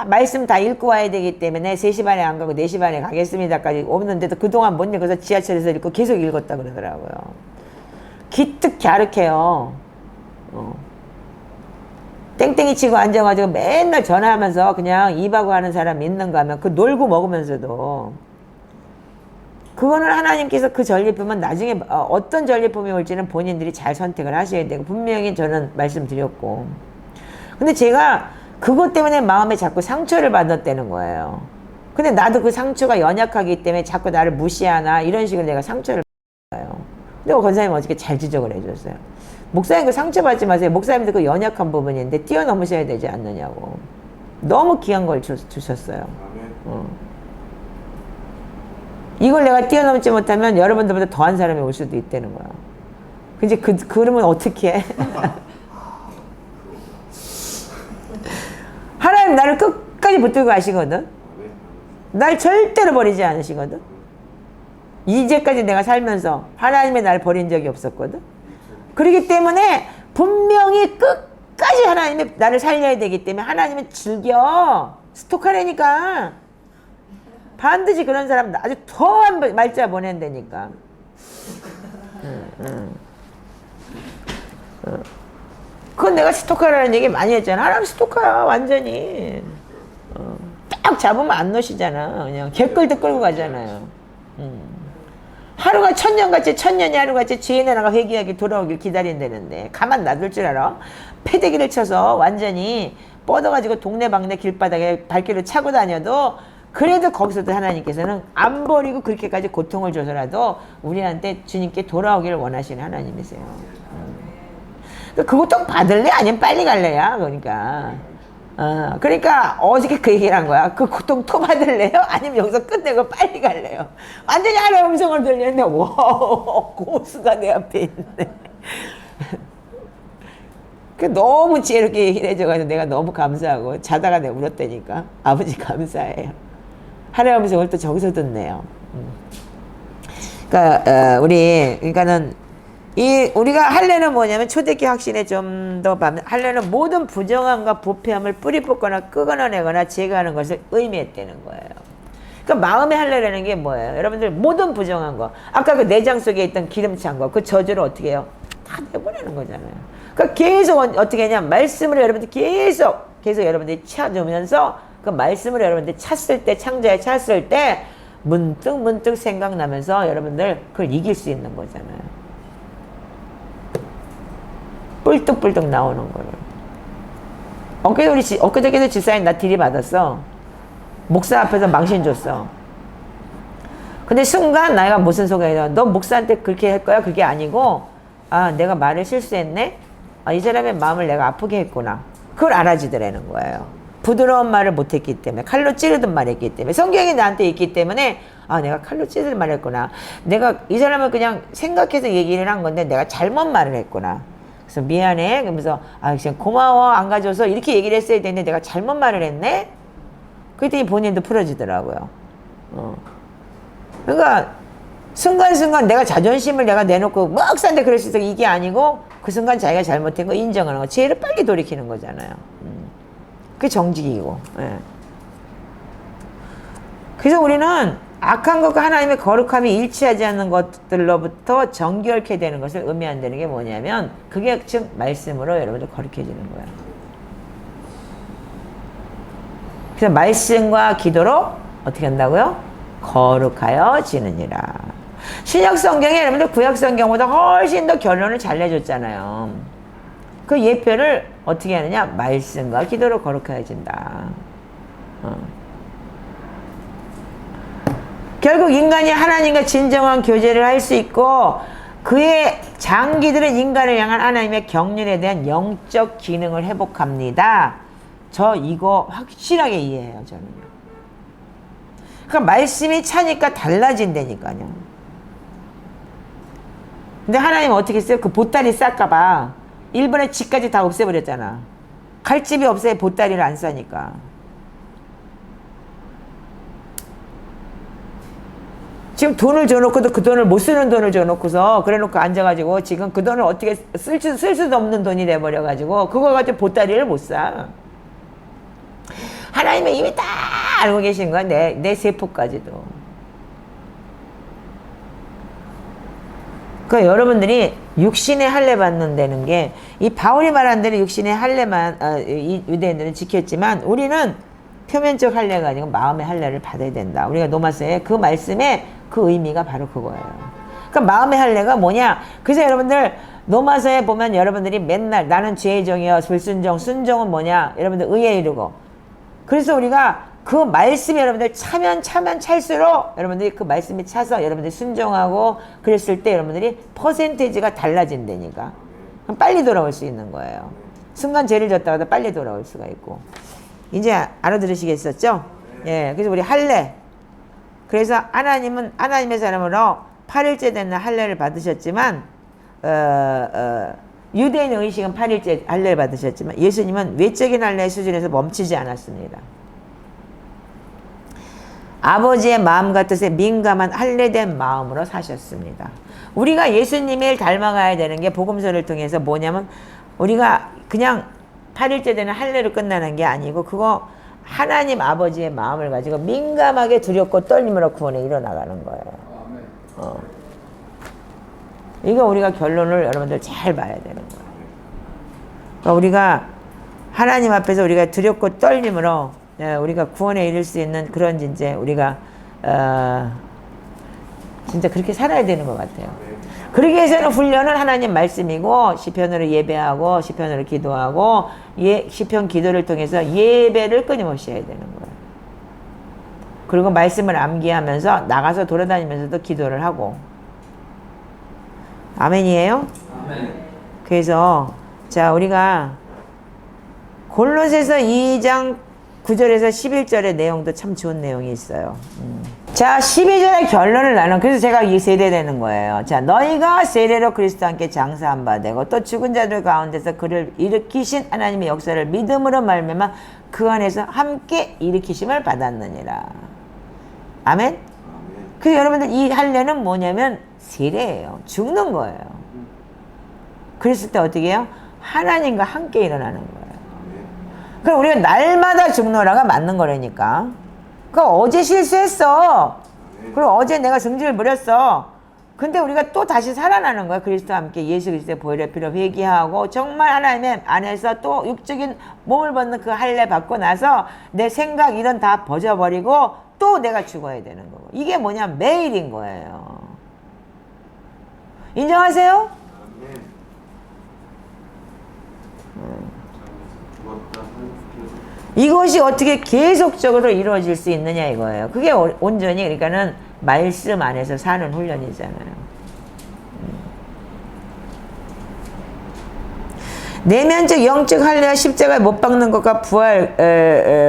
말씀 다 읽고 와야 되기 때문에 3시 반에 안 가고 4시 반에 가겠습니다까지 없는데도 그동안 못 읽어서 지하철에서 읽고 계속 읽었다 그러더라고요. 기특 갸륵해요. 땡땡이 치고 앉아가지고 맨날 전화하면서 그냥 입하고 하는 사람 있는가 하면 그 놀고 먹으면서도 그거는 하나님께서 그 전리품은 나중에 어떤 전리품이 올지는 본인들이 잘 선택을 하셔야 되고 분명히 저는 말씀드렸고 근데 제가 그것 때문에 마음에 자꾸 상처를 받았다는 거예요. 근데 나도 그 상처가 연약하기 때문에 자꾸 나를 무시하나 이런 식으로 내가 상처를 받아요. 근데 권사님 어떻게 잘 지적을 해줬어요. 목사님 그 상처받지 마세요. 목사님도 그 연약한 부분인데 뛰어넘으셔야 되지 않느냐고. 너무 귀한 걸 주셨어요. 이걸 내가 뛰어넘지 못하면 여러분들보다 더한 사람이 올 수도 있다는 거야. 근데 그러면 어떻게 해? 하나님 나를 끝까지 붙들고 가시거든. 날 절대로 버리지 않으시거든. 이제까지 내가 살면서 하나님이 나를 버린 적이 없었거든. 그렇기 때문에 분명히 끝까지 하나님이 나를 살려야 되기 때문에 하나님은 즐겨 스톡하라니까. 반드시 그런 사람 아주 더한 말자 보낸다니까. 그건 내가 스토커라는 얘기 많이 했잖아. 하나님 스토커야 완전히. 딱 잡으면 안 놓으시잖아. 그냥 개끌도 끌고 가잖아요. 하루가 천년같이 천년이 하루같이 죄인 하나가 회개하게 돌아오길 기다린다는데 가만 놔둘 줄 알아? 패대기를 쳐서 완전히 뻗어가지고 동네방네 길바닥에 발길을 차고 다녀도 그래도 거기서도 하나님께서는 안 버리고 그렇게까지 고통을 줘서라도 우리한테 주님께 돌아오기를 원하시는 하나님이세요. 그것도 받을래? 아니면 빨리 갈래야? 그러니까. 그러니까 어저께 그 얘기를 한 거야. 그 고통 또 받을래요? 아니면 여기서 끝내고 빨리 갈래요? 완전히 하나의 음성을 들렸는데, 와, 고수가 내 앞에 있네. 너무 지혜롭게 얘기를 해줘가지고 내가 너무 감사하고 자다가 내가 울었다니까. 아버지 감사해요. 하나의 음성을 또 저기서 듣네요. 그러니까 그러니까는 우리가 할례는 뭐냐면 초대기 확신에 좀 더 할례는 모든 부정함과 부패함을 뿌리 뽑거나 끄어내거나 제거하는 것을 의미했다는 거예요. 그러니까 마음의 할례라는 게 뭐예요? 여러분들 모든 부정한 거, 아까 그 내장 속에 있던 기름찬 거, 그 저주를 어떻게 해요? 다 내보내는 거잖아요. 그러니까 계속 어떻게 하냐? 말씀을 여러분들 계속 여러분들이 찾으면서 그 말씀을 여러분들이 찾을 때, 창조에 찾을 때 문득 생각나면서 여러분들 그걸 이길 수 있는 거잖아요. 뿔뚝뿔뚝 나오는 거를. 엊그저께도 집사님 나 들이받았어. 목사 앞에서 망신 줬어. 근데 순간 내가 무슨 소리야? 너 목사한테 그렇게 할 거야? 그게 아니고 내가 말을 실수했네? 이 사람의 마음을 내가 아프게 했구나. 그걸 알아주더라는 거예요. 부드러운 말을 못했기 때문에, 칼로 찌르든 말했기 때문에, 성경이 나한테 있기 때문에 내가 칼로 찌르든 말했구나. 내가 이 사람을 그냥 생각해서 얘기를 한 건데 내가 잘못 말을 했구나. 그래서 미안해. 그러면서 그냥 고마워 안 가져서 이렇게 얘기를 했어야 되는데 내가 잘못 말을 했네. 그랬더니 본인도 풀어지더라고요. 그러니까 순간순간 내가 자존심을 내가 내놓고 막 싼데 그럴 수 있어. 이게 아니고 그 순간 자기가 잘못한 거 인정하는 거, 죄를 빨리 돌이키는 거잖아요. 그게 정직이고. 예. 그래서 우리는 악한 것과 하나님의 거룩함이 일치하지 않는 것들로부터 정결케 되는 것을 의미한다는 게 뭐냐면 그게 즉 말씀으로 여러분들 거룩해지는 거예요. 그래서 말씀과 기도로 어떻게 한다고요? 거룩하여지느니라. 신약 성경에 여러분들 구약 성경보다 훨씬 더 결론을 잘 내줬잖아요. 그 예표를 어떻게 하느냐? 말씀과 기도로 거룩해진다. 결국 인간이 하나님과 진정한 교제를 할 수 있고 그의 장기들은 인간을 향한 하나님의 경륜에 대한 영적 기능을 회복합니다. 저 이거 확실하게 이해해요, 저는. 그러니까 말씀이 차니까 달라진다니까요. 근데 하나님은 어떻게 했어요? 그 보따리 쌀까봐 일본의 집까지 다 없애버렸잖아. 갈 집이 없어야 보따리를 안 싸니까. 지금 돈을 줘놓고도 그 돈을 못 쓰는 돈을 줘놓고서 그래놓고 앉아가지고 지금 그 돈을 어떻게 쓸 수도 없는 돈이 돼버려가지고 그거 가지고 보따리를 못 사. 하나님은 이미 다 알고 계신 거야. 내 세포까지도. 그러니까 여러분들이 육신의 할례 받는다는 게 이 바울이 말한 대로 육신의 할례만 이 유대인들은 지켰지만 우리는 표면적 할례가 아니고 마음의 할례를 받아야 된다. 우리가 로마서에 그 말씀에 그 의미가 바로 그거예요. 그러니까 마음의 할례가 뭐냐? 그래서 여러분들 로마서에 보면 여러분들이 맨날 나는 죄의 정이여 불순종, 순종은 뭐냐? 여러분들 의에 이르고. 그래서 우리가 그 말씀이 여러분들 차면 찰수록 여러분들이 그 말씀이 차서 여러분들이 순종하고 그랬을 때 여러분들이 퍼센테이지가 달라진다니까. 그럼 빨리 돌아올 수 있는 거예요. 순간 죄를 졌다가도 빨리 돌아올 수가 있고. 이제 알아들으시겠었죠? 예, 그래서 우리 할례. 그래서 하나님은 하나님의 사람으로 8일째 된 날 할례를 받으셨지만 유대인 의식은 8일째 할례를 받으셨지만 예수님은 외적인 할례의 수준에서 멈추지 않았습니다. 아버지의 마음과 뜻에 민감한 할례된 마음으로 사셨습니다. 우리가 예수님을 닮아가야 되는 게 복음서를 통해서 뭐냐면 우리가 그냥 8일째 되는 할례로 끝나는 게 아니고 그거 하나님 아버지의 마음을 가지고 민감하게 두렵고 떨림으로 구원에 이뤄나가는 거예요. 이거 우리가 결론을 여러분들 잘 봐야 되는 거예요. 그러니까 우리가 하나님 앞에서 우리가 두렵고 떨림으로 우리가 구원에 이를 수 있는 그런 이제 우리가 진짜 그렇게 살아야 되는 것 같아요. 그러기 위해서는 훈련은 하나님 말씀이고 시편으로 예배하고 시편으로 기도하고 시편 기도를 통해서 예배를 끊임없이 해야 되는 거예요. 그리고 말씀을 암기하면서 나가서 돌아다니면서도 기도를 하고. 아멘이에요? 아멘. 그래서 자 우리가 골로새서 2장 9절에서 11절의 내용도 참 좋은 내용이 있어요. 자 12절의 결론을 나눈 그래서 제가 이 세대되는 거예요. 자 너희가 세례로 그리스도와 함께 장사한 바 되고 또 죽은 자들 가운데서 그를 일으키신 하나님의 역사를 믿음으로 말미암아 그 안에서 함께 일으키심을 받았느니라. 아멘? 그래서 여러분들 이 할례는 뭐냐면 세례예요. 죽는 거예요. 그랬을 때 어떻게 해요? 하나님과 함께 일어나는 거예요. 그럼 우리가 날마다 죽노라가 맞는 거라니까. 그럼 어제 실수했어. 그리고 어제 내가 승질을 부렸어. 근데 우리가 또 다시 살아나는 거야. 그리스도와 함께 예수 그리스도의 보혈의 피로 회개하고 정말 하나님의 안에서 또 육적인 몸을 벗는 그 할례 받고 나서 내 생각 이런 다 버져버리고 또 내가 죽어야 되는 거고. 이게 뭐냐? 매일인 거예요. 인정하세요? 이것이 어떻게 계속적으로 이루어질 수 있느냐 이거예요. 그게 온전히 그러니까는 말씀 안에서 사는 훈련이잖아요. 내면적 영적 할례와 십자가에 못 박는 것과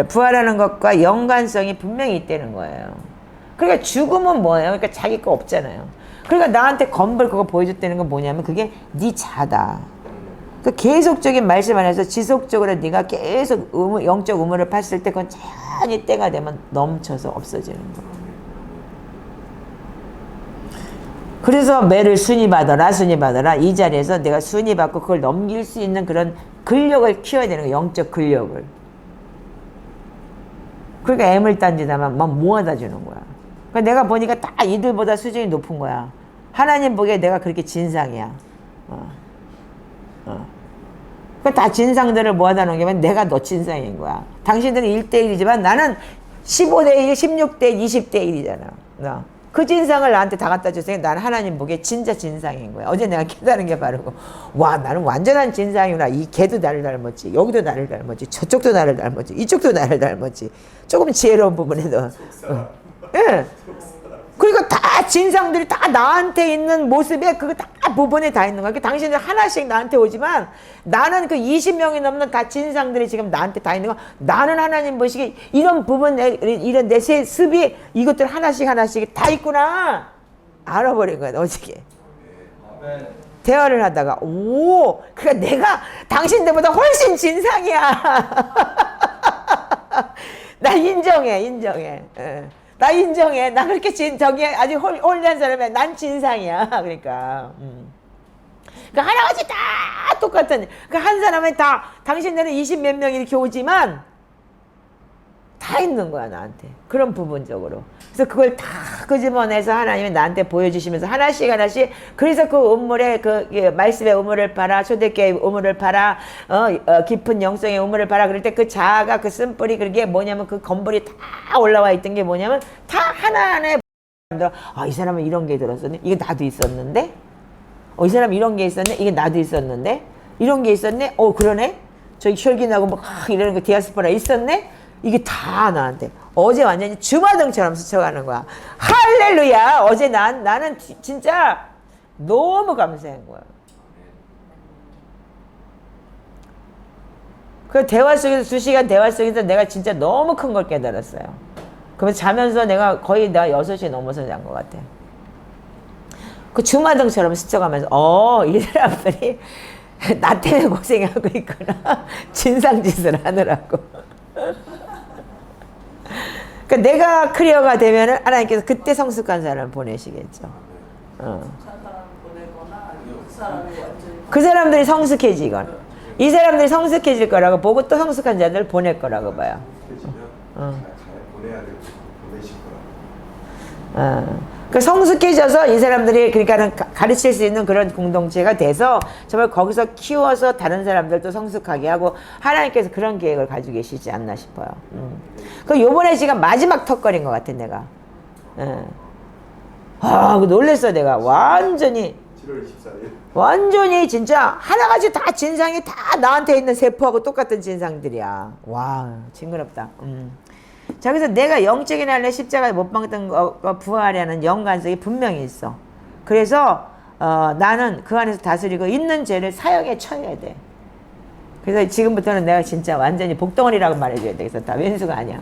부활하는 것과 연관성이 분명히 있다는 거예요. 그러니까 죽음은 뭐예요? 그러니까 자기 거 없잖아요. 그러니까 나한테 건벌 그거 보여줬다는 건 뭐냐면 그게 네 자다. 그 계속적인 말씀 안에서 지속적으로 네가 계속 영적 우물을 팠을 때 그건 찬히 때가 되면 넘쳐서 없어지는 거예요. 그래서 매를 순위 받아라 이 자리에서 내가 순위 받고 그걸 넘길 수 있는 그런 근력을 키워야 되는 거예요. 영적 근력을. 그러니까 애물 딴지다만 막 모아다 주는 거야. 그러니까 내가 보니까 다 이들보다 수준이 높은 거야. 하나님 보기에 내가 그렇게 진상이야. 그러니까 다 진상들을 모아다 놓으면 내가 너 진상인 거야. 당신들은 1대1이지만 나는 15대1, 16대1, 20대1이잖아. 그 진상을 나한테 다 갖다 주세요. 나는 하나님 보기에 진짜 진상인 거야. 어제 내가 깨달은 게 바르고, 와, 나는 완전한 진상이구나. 이 개도 나를 닮았지, 여기도 나를 닮았지, 저쪽도 나를 닮았지, 이쪽도 나를 닮았지. 조금 지혜로운 부분에도. 예. 그러니까 다 진상들이 다 나한테 있는 모습에 그 다 부분에 다 있는 거야. 그러니까 당신들 하나씩 나한테 오지만 나는 그 20명이 넘는 다 진상들이 지금 나한테 다 있는 거야. 나는 하나님 보시기에 이런 부분, 이런 내 습이 이것들 하나씩 하나씩 다 있구나. 알아버린 거야, 어저께. 대화를 하다가, 오, 그러니까 내가 당신들보다 훨씬 진상이야. 나 인정해, 인정해. 나 인정해. 나 그렇게 저기 아주 홀리한 사람이야. 난 진상이야. 그러니까. 그러니까 하나같이 다 똑같은. 그러니까 한 사람에 다 당신들은 20 몇 명 이렇게 오지만 다 있는 거야, 나한테. 그런 부분적으로. 그래서 그걸 다 끄집어내서 하나님이 나한테 보여주시면서 하나씩 하나씩. 그래서 그 우물에 말씀의 우물을 봐라, 초대교회의 우물을 봐라, 깊은 영성의 우물을 봐라. 그럴 때 그 자아가 그 쓴뿌리, 그게 뭐냐면 그 건물이 다 올라와 있던 게 뭐냐면 다 하나하나의 아, 이 사람은 이런 게 들었었네. 이게 나도 있었는데. 이 사람 이런 게 있었네. 이게 나도 있었는데. 이런 게 있었네. 그러네. 저기 혈기나고 막 이러는 거 디아스포라 있었네. 이게 다 나한테 어제 완전히 주마등처럼 스쳐가는 거야. 할렐루야. 어제 나는 진짜 너무 감사한 거야. 그 대화 속에서 2시간 대화 속에서 내가 진짜 너무 큰 걸 깨달았어요. 그러면서 자면서 내가 거의 6시 넘어서 잔 것 같아. 그 주마등처럼 스쳐가면서 이 사람들이 나 때문에 고생하고 있구나. 진상짓을 하느라고. 그러니까 내가 클리어가 되면은 하나님께서 그때 성숙한 사람을 보내시겠죠. 그 사람들이 성숙해지건, 이 사람들이 성숙해질 거라고 보고 또 성숙한 자들을 보낼 거라고 봐요. 그 성숙해져서 이 사람들이 그러니까는 가르칠 수 있는 그런 공동체가 돼서 정말 거기서 키워서 다른 사람들도 성숙하게 하고 하나님께서 그런 계획을 가지고 계시지 않나 싶어요. 그 요번에 지금 마지막 턱걸인 것 같아, 내가. 놀랬어, 내가. 완전히. 7월 24일. 완전히 진짜 하나같이 다 진상이 다 나한테 있는 세포하고 똑같은 진상들이야. 와, 징그럽다. 자, 그래서 내가 영적인 할례 십자가에 못 박던 거 부활하는 연관성이 분명히 있어. 그래서 나는 그 안에서 다스리고 있는 죄를 사형에 처해야 돼. 그래서 지금부터는 내가 진짜 완전히 복덩어리라고 말해줘야 되겠어. 다 왼수가 아니야.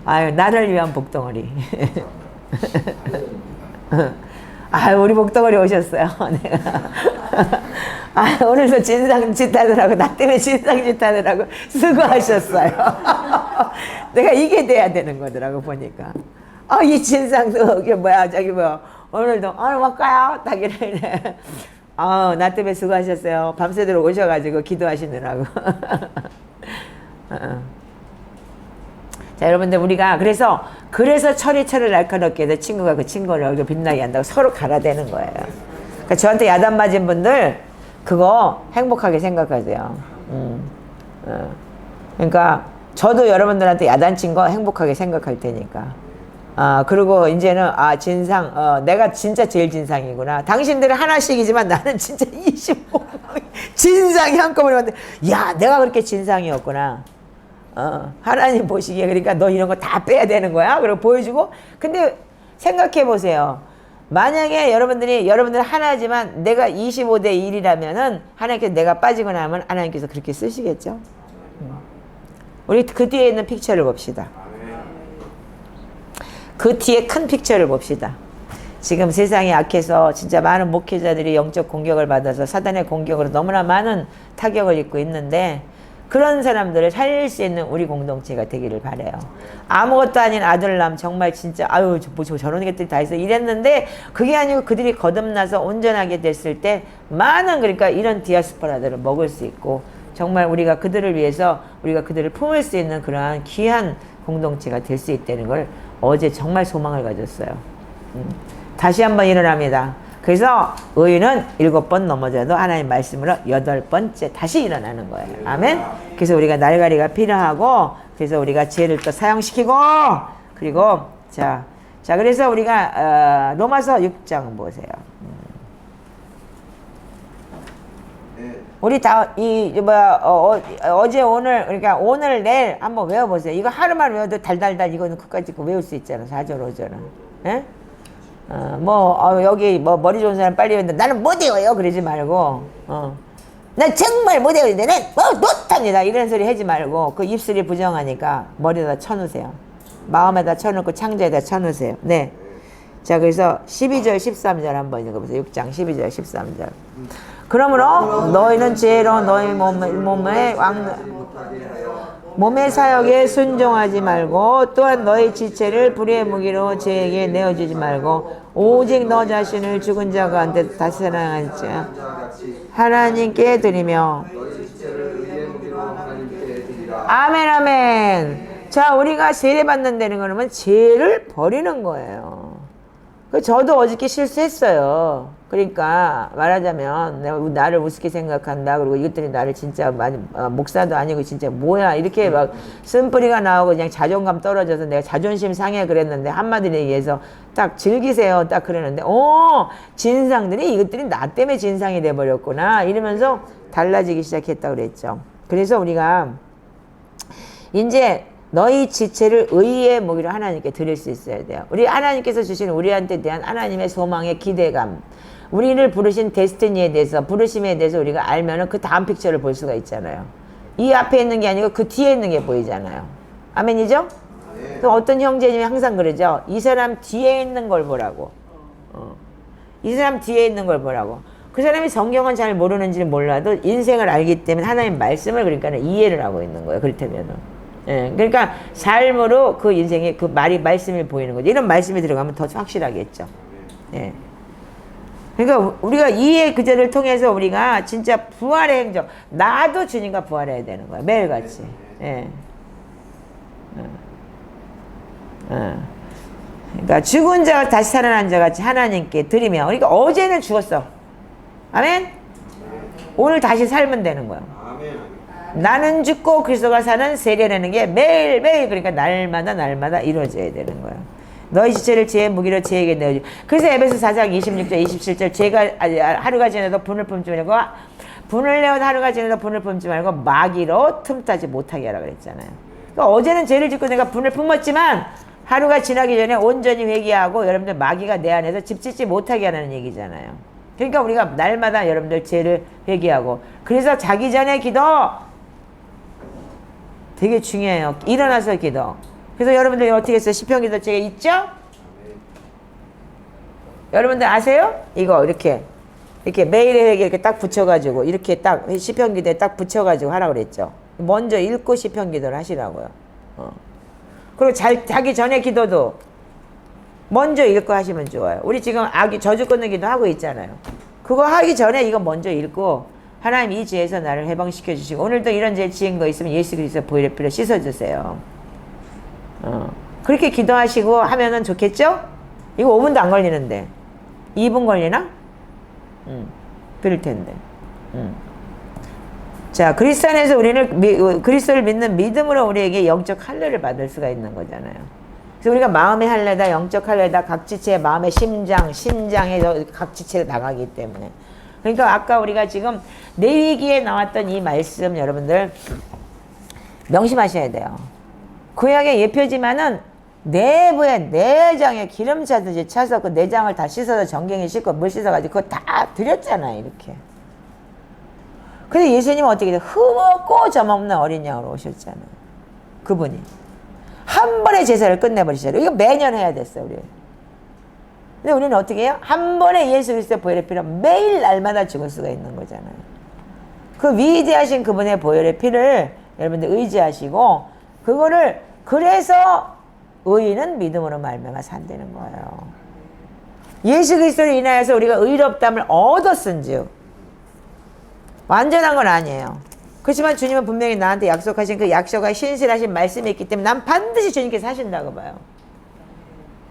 아유, 나를 위한 복덩어리. 아유, 우리 복덩어리 오셨어요. 내가. 오늘도 진상짓 하느라고, 나 때문에 진상짓 하느라고 수고하셨어요. 내가 이게 돼야 되는 거더라고, 보니까. 이 진상도, 오늘도, 뭐 가요? 딱 이래. 나 때문에 수고하셨어요. 밤새도록 오셔가지고 기도하시느라고. 자, 여러분들, 우리가 그래서 철을 날카롭게 해서 친구가 그 친구를 얼굴 빛나게 한다고 서로 갈아대는 거예요. 그러니까 저한테 야단 맞은 분들 그거 행복하게 생각하세요. 그러니까 저도 여러분들한테 야단 친 거 행복하게 생각할 테니까. 그리고 이제는 진상, 내가 진짜 제일 진상이구나. 당신들은 하나씩이지만 나는 진짜 25 진상이 한꺼번에 왔는데, 야, 내가 그렇게 진상이었구나. 하나님 보시기에. 그러니까 너 이런 거 다 빼야 되는 거야. 그리고 보여주고. 근데 생각해 보세요. 만약에 여러분들 하나지만 내가 25대 1이라면은 하나님께서 내가 빠지고 나면 하나님께서 그렇게 쓰시겠죠. 우리 그 뒤에 있는 픽처를 봅시다. 그 뒤에 큰 픽처를 봅시다. 지금 세상이 악해서 진짜 많은 목회자들이 영적 공격을 받아서 사단의 공격으로 너무나 많은 타격을 입고 있는데, 그런 사람들을 살릴 수 있는 우리 공동체가 되기를 바라요. 아무것도 아닌 아들남, 정말 진짜 저런 것들이 다 있어 이랬는데, 그게 아니고 그들이 거듭나서 온전하게 됐을 때 많은, 그러니까 이런 디아스포라들을 먹을 수 있고, 정말 우리가 그들을 위해서 우리가 그들을 품을 수 있는 그러한 귀한 공동체가 될 수 있다는 걸 어제 정말 소망을 가졌어요. 다시 한번 일어납니다. 그래서 의인은 7번 넘어져도 하나님 말씀으로 8번째 다시 일어나는 거예요. 아멘. 그래서 우리가 날가리가 필요하고, 그래서 우리가 지혜를 또 사용시키고, 그리고 자, 자, 그래서 우리가 로마서 6장 보세요. 우리 어제 오늘 그러니까 오늘 내일 한번 외워보세요. 이거 하루만 외워도 달달달 이거는 끝까지 외울 수 있잖아. 4절 5절은. 예? 여기 머리 좋은 사람 빨리 외운다. 나는 못 외워요. 그러지 말고. 난 정말 못 외우는데 난 못합니다. 이런 소리 하지 말고 그 입술이 부정하니까 머리에다 쳐놓으세요. 마음에다 쳐놓고 창자에다 쳐놓으세요. 네. 자, 그래서 12절 13절 한번 읽어보세요. 6장 12절 13절. 그러므로 너희는 지혜로 너희 몸의 사역에 순종하지 말고 또한 너희 지체를 불의의 무기로 죄에게 내어주지 말고 오직 너 자신을 죽은 자가 한테 다시 살아나는 자 하나님께 드리며 아멘 아멘. 자, 우리가 세례받는다는 거는 죄를 버리는 거예요. 저도 어저께 실수했어요. 그러니까 말하자면 내가 나를 우습게 생각한다. 그리고 이것들이 나를 진짜 많이 목사도 아니고 진짜 뭐야 이렇게 막 쓴뿌리가 나오고 그냥 자존감 떨어져서 내가 자존심 상해 그랬는데 한마디로 얘기해서 딱 즐기세요 딱 그랬는데 진상들이 이것들이 나 때문에 진상이 돼버렸구나 이러면서 달라지기 시작했다 그랬죠. 그래서 우리가 이제 너희 지체를 의의 무기로 하나님께 드릴 수 있어야 돼요. 우리 하나님께서 주신 우리한테 대한 하나님의 소망의 기대감, 우리를 부르신 데스티니에 대해서, 부르심에 대해서 우리가 알면은 그 다음 픽처를 볼 수가 있잖아요. 이 앞에 있는 게 아니고 그 뒤에 있는 게 보이잖아요. 아멘이죠? 또 어떤 형제님이 항상 그러죠. 이 사람 뒤에 있는 걸 보라고. 이 사람 뒤에 있는 걸 보라고. 그 사람이 성경은 잘 모르는지는 몰라도 인생을 알기 때문에 하나님 말씀을 그러니까 이해를 하고 있는 거예요. 그렇다면은. 예, 그러니까 삶으로 그 인생의 그 말씀이 보이는 거죠. 이런 말씀이 들어가면 더 확실하겠죠. 예. 그러니까 우리가 이해 그절을 통해서 우리가 진짜 부활의 행정, 나도 주님과 부활해야 되는 거야. 매일같이. 예. 그러니까 죽은 자가 다시 살아난 자 같이 하나님께 드리며, 그러니까 어제는 죽었어. 아멘? 오늘 다시 살면 되는 거야. 나는 죽고 그리스도가 사는 세례라는 게 매일매일 그러니까 날마다 이루어져야 되는 거야. 너희 지체를 지혜의 무기로 죄에게 내어주. 그래서 에베소 4장 26절 27절 죄가 하루가 지나도 분을 품지 말고 분을 내어도 하루가 지나도 분을 품지 말고 마귀로 틈타지 못하게 하라 그랬잖아요. 그러니까 어제는 죄를 짓고 내가 분을 품었지만 하루가 지나기 전에 온전히 회개하고 여러분들 마귀가 내 안에서 집 짓지 못하게 하는 얘기잖아요. 그러니까 우리가 날마다 여러분들 죄를 회개하고, 그래서 자기 전에 기도 되게 중요해요. 일어나서 기도. 그래서 여러분들 어떻게 했어요? 시편 기도 제가 있죠? 여러분들 아세요? 이거 이렇게 매일의 회개 이렇게 딱 붙여가지고 이렇게 딱 시편 기도에 딱 붙여가지고 하라고 그랬죠. 먼저 읽고 시편 기도를 하시라고요. 그리고 자기 전에 기도도 먼저 읽고 하시면 좋아요. 우리 지금 저주 끊는 기도 하고 있잖아요. 그거 하기 전에 이거 먼저 읽고 하나님 이 죄에서 나를 해방시켜 주시고 오늘도 이런 죄 지은 거 있으면 예수 그리스도 보혈의 피로 씻어주세요. 그렇게 기도하시고 하면은 좋겠죠? 이거 5분도 안 걸리는데 2분 걸리나? 그럴 텐데. 자, 그리스도 안에서 우리는 그리스도를 믿는 믿음으로 우리에게 영적 할례를 받을 수가 있는 거잖아요. 그래서 우리가 마음의 할례다, 영적 할례다, 각 지체의 마음의 심장에 각 지체를 나가기 때문에. 그러니까 아까 우리가 지금 내위기에 나왔던 이 말씀 여러분들 명심하셔야 돼요. 구약의 예표지만은 내부에 내장에 기름 차듯이 차서 그 내장을 다 씻어서 정경에 씻고 물 씻어가지고 그거 다 드렸잖아요. 이렇게. 근데 예수님은 어떻게 돼요? 흠없고 점없는 어린 양으로 오셨잖아요. 그분이. 한 번에 제사를 끝내버리셨어요. 이거 매년 해야 됐어요. 우리. 근데 우리는 어떻게 해요? 한 번에 예수 그리스도의 보혈의 피로 매일 날마다 죽을 수가 있는 거잖아요. 그 위대하신 그분의 보혈의 피를 여러분들 의지하시고 그거를 그래서 의인은 믿음으로 말미암아 산다는 거예요. 예수 그리스도로 인하여서 우리가 의롭다함을 얻었은즉 완전한 건 아니에요. 그렇지만 주님은 분명히 나한테 약속하신 그 약속과 신실하신 말씀이 있기 때문에 난 반드시 주님께서 하신다고 봐요.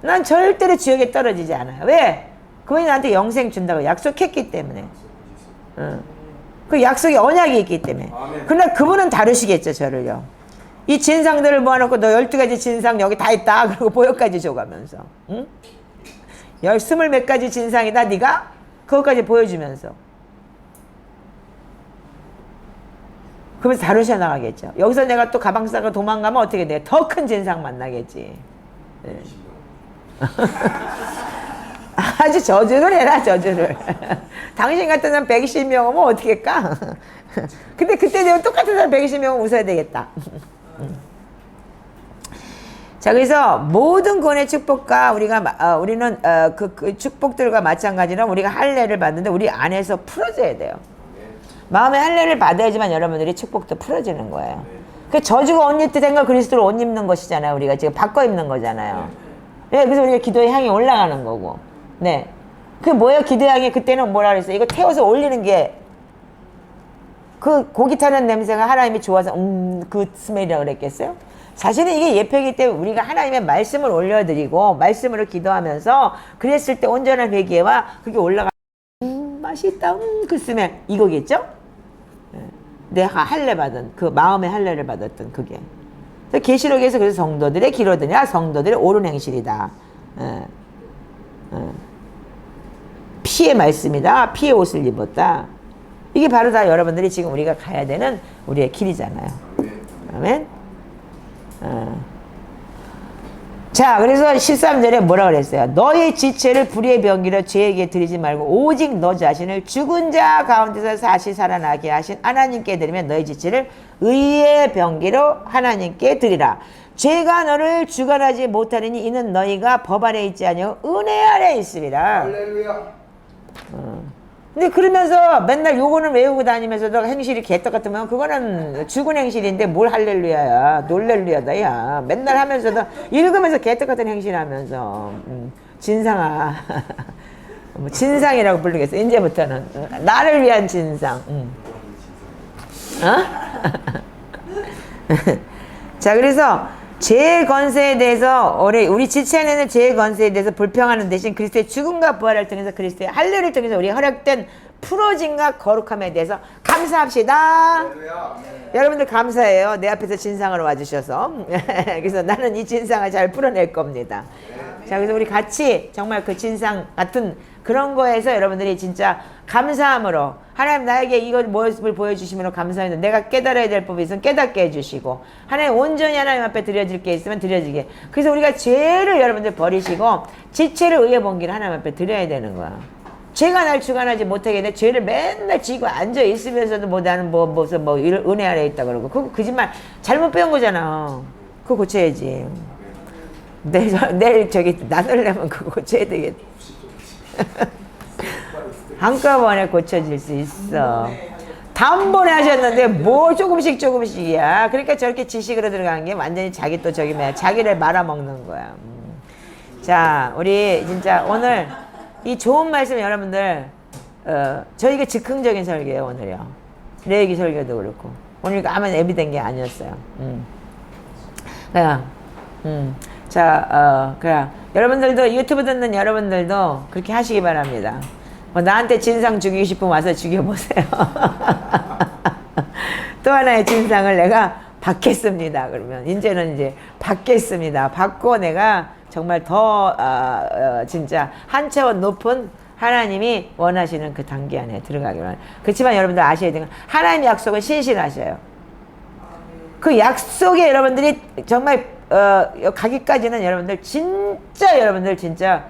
난 절대로 지옥에 떨어지지 않아요. 왜? 그분이 나한테 영생 준다고 약속했기 때문에. 그 약속의 언약이 있기 때문에. 그러나 그분은 다루시겠죠, 저를요. 이 진상들을 모아놓고 너 12가지 진상 여기 다 있다. 그리고 보여까지 줘가면서. 응? 20몇 가지 진상이다 네가? 그것까지 보여주면서. 그러면서 다루셔 나가겠죠. 여기서 내가 또 가방 싸고 도망가면 어떻게 돼? 더 큰 진상 만나겠지. 네. 아주 저주를 해라 저주를. 당신 같은 사람 120명 오면 어떻게 까? 근데 그때 되면 똑같은 사람 120명 웃어야 되겠다. 자, 그래서 모든 구원의 축복과 우리는 그 축복들과 마찬가지로 우리가 할례를 받는데 우리 안에서 풀어져야 돼요. 마음의 할례를 받아야지만 여러분들이 축복도 풀어지는 거예요. 그 저주가 옷 입듯 된 걸 그리스도로 옷 입는 것이잖아요. 우리가 지금 바꿔 입는 거잖아요. 네, 그래서 우리가 기도의 향이 올라가는 거고. 네. 그게 뭐예요? 기도의 향이 그때는 뭐라 그랬어요? 이거 태워서 올리는 게 그 고기 타는 냄새가 하나님이 좋아서 그 스멜이라고 그랬겠어요? 사실은 이게 예표이기 때문에 우리가 하나님의 말씀을 올려드리고 말씀으로 기도하면서 그랬을 때 온전한 회개와 그게 올라가 맛있다 그 스멜 이거겠죠? 내가 할례 받은 그 마음의 할례를 받았던 그게 계시록에서 그래서 성도들의 기로드냐 성도들의 옳은 행실이다. 피의 말씀이다. 피의 옷을 입었다. 이게 바로 다 여러분들이 지금 우리가 가야 되는 우리의 길이잖아요. 아멘. 자, 그래서 13절에 뭐라 그랬어요? 너의 지체를 불의의 병기로 죄에게 드리지 말고 오직 너 자신을 죽은 자 가운데서 다시 살아나게 하신 하나님께 드리면 너의 지체를 의의 병기로 하나님께 드리라. 죄가 너를 주관하지 못하리니 이는 너희가 법 아래 있지 아니하고 은혜 아래 있으리라. 할렐루야. 근데 그러면서 맨날 요거는 외우고 다니면서도 행실이 개떡 같으면 그거는 죽은 행실인데 뭘 할렐루야야 놀렐루야다 야 맨날 하면서도 읽으면서 개떡 같은 행실하면서 진상아 뭐 진상이라고 부르겠어 이제부터는 나를 위한 진상 자 그래서 죄의 권세에 대해서 우리 지체 안에는 죄의 권세에 대해서 불평하는 대신 그리스도의 죽음과 부활을 통해서 그리스도의 할례를 통해서 우리가 허락된 풀어짐과 거룩함에 대해서 감사합시다. 할렐루야. 여러분들 감사해요. 내 앞에서 진상을 와주셔서. 그래서 나는 이 진상을 잘 풀어낼 겁니다. 자, 그래서 우리 같이 정말 그 진상 같은 그런 거에서 여러분들이 진짜 감사함으로 하나님 나에게 이걸 모습을 보여주시면 감사합니다. 내가 깨달아야 될 법이 있으면 깨닫게 해주시고 하나님 온전히 하나님 앞에 드려질 게 있으면 드려지게. 그래서 우리가 죄를 여러분들 버리시고 지체를 의의 번기를 하나님 앞에 드려야 되는 거야. 죄가 날 주관하지 못하게 돼. 죄를 맨날 지고 앉아 있으면서도 나는 무슨 은혜 아래 있다 그러고 그거 거짓말 잘못 배운 거잖아. 그거 고쳐야지. 내일 저기 나누려면 그거 고쳐야 되겠다. 한꺼번에 고쳐질 수 있어. 단번에 하셨는데 뭐 조금씩이야. 그러니까 저렇게 지식으로 들어간 게 완전히 자기 또 저기 뭐야 자기를 말아먹는 거야. 자, 우리 진짜 오늘 이 좋은 말씀 여러분들 저희가 즉흥적인 설교예요 오늘요. 레이기 설교도 그렇고 오늘 이거 아무 예비된 게 아니었어요. 자, 그래. 여러분들도 유튜브 듣는 여러분들도 그렇게 하시기 바랍니다. 나한테 진상 죽이고 싶으면 와서 죽여보세요. 또 하나의 진상을 내가 받겠습니다. 그러면 이제 받겠습니다. 받고 내가 정말 더 진짜 한 차원 높은 하나님이 원하시는 그 단계 안에 들어가기로 합니다. 그렇지만 여러분들 아셔야 되는 건 하나님의 약속은 신실하셔요. 그 약속에 여러분들이 정말 가기까지는 여러분들 진짜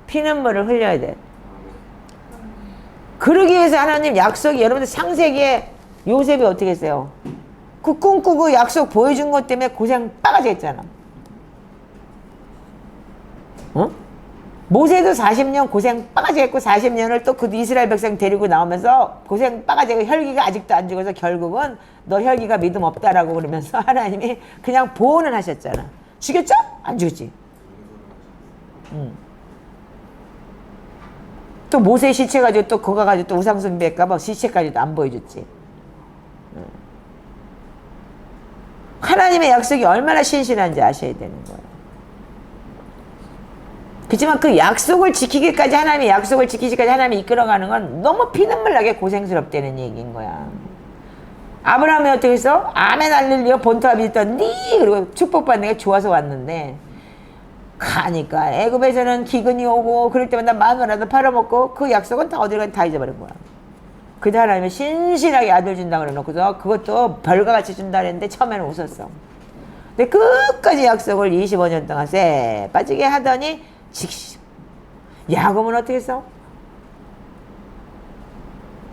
피눈물을 흘려야 돼. 그러기 위해서 하나님 약속이 여러분들 창세기에 요셉이 어떻게 했어요? 그 꿈꾸고 약속 보여준 것 때문에 고생 빠가지 했잖아. 모세도 40년 고생 빠가지 했고 40년을 또 그 이스라엘 백성 데리고 나오면서 고생 빠가지 했고 혈기가 아직도 안 죽어서 결국은 너 혈기가 믿음 없다라고 그러면서 하나님이 그냥 보호는 하셨잖아. 죽였죠? 안 죽였지. 또 모세 시체 가지고 또 그거 가지고 또 우상 숭배할까봐 시체까지도 안 보여줬지. 하나님의 약속이 얼마나 신실한지 아셔야 되는 거예요. 그렇지만 그 약속을 지키기까지 하나님의 약속을 지키기까지 하나님이 이끌어가는 건 너무 피눈물 나게 고생스럽다는 얘기인 거야. 아브라함이 어떻게 했어? 아멘 할렐루야 본토가 믿었니? 그리고 축복받는 게 좋아서 왔는데 가니까 애굽에서는 기근이 오고 그럴 때마다 마누라도 팔아먹고 그 약속은 다 어디로 다 잊어버린 거야. 그때 하나님이 신실하게 아들 준다 그래놓고서 그것도 별과 같이 준다 그랬는데 처음에는 웃었어. 근데 끝까지 약속을 25년 동안 쎄 빠지게 하더니 직시 야곱은 어떻게 했어?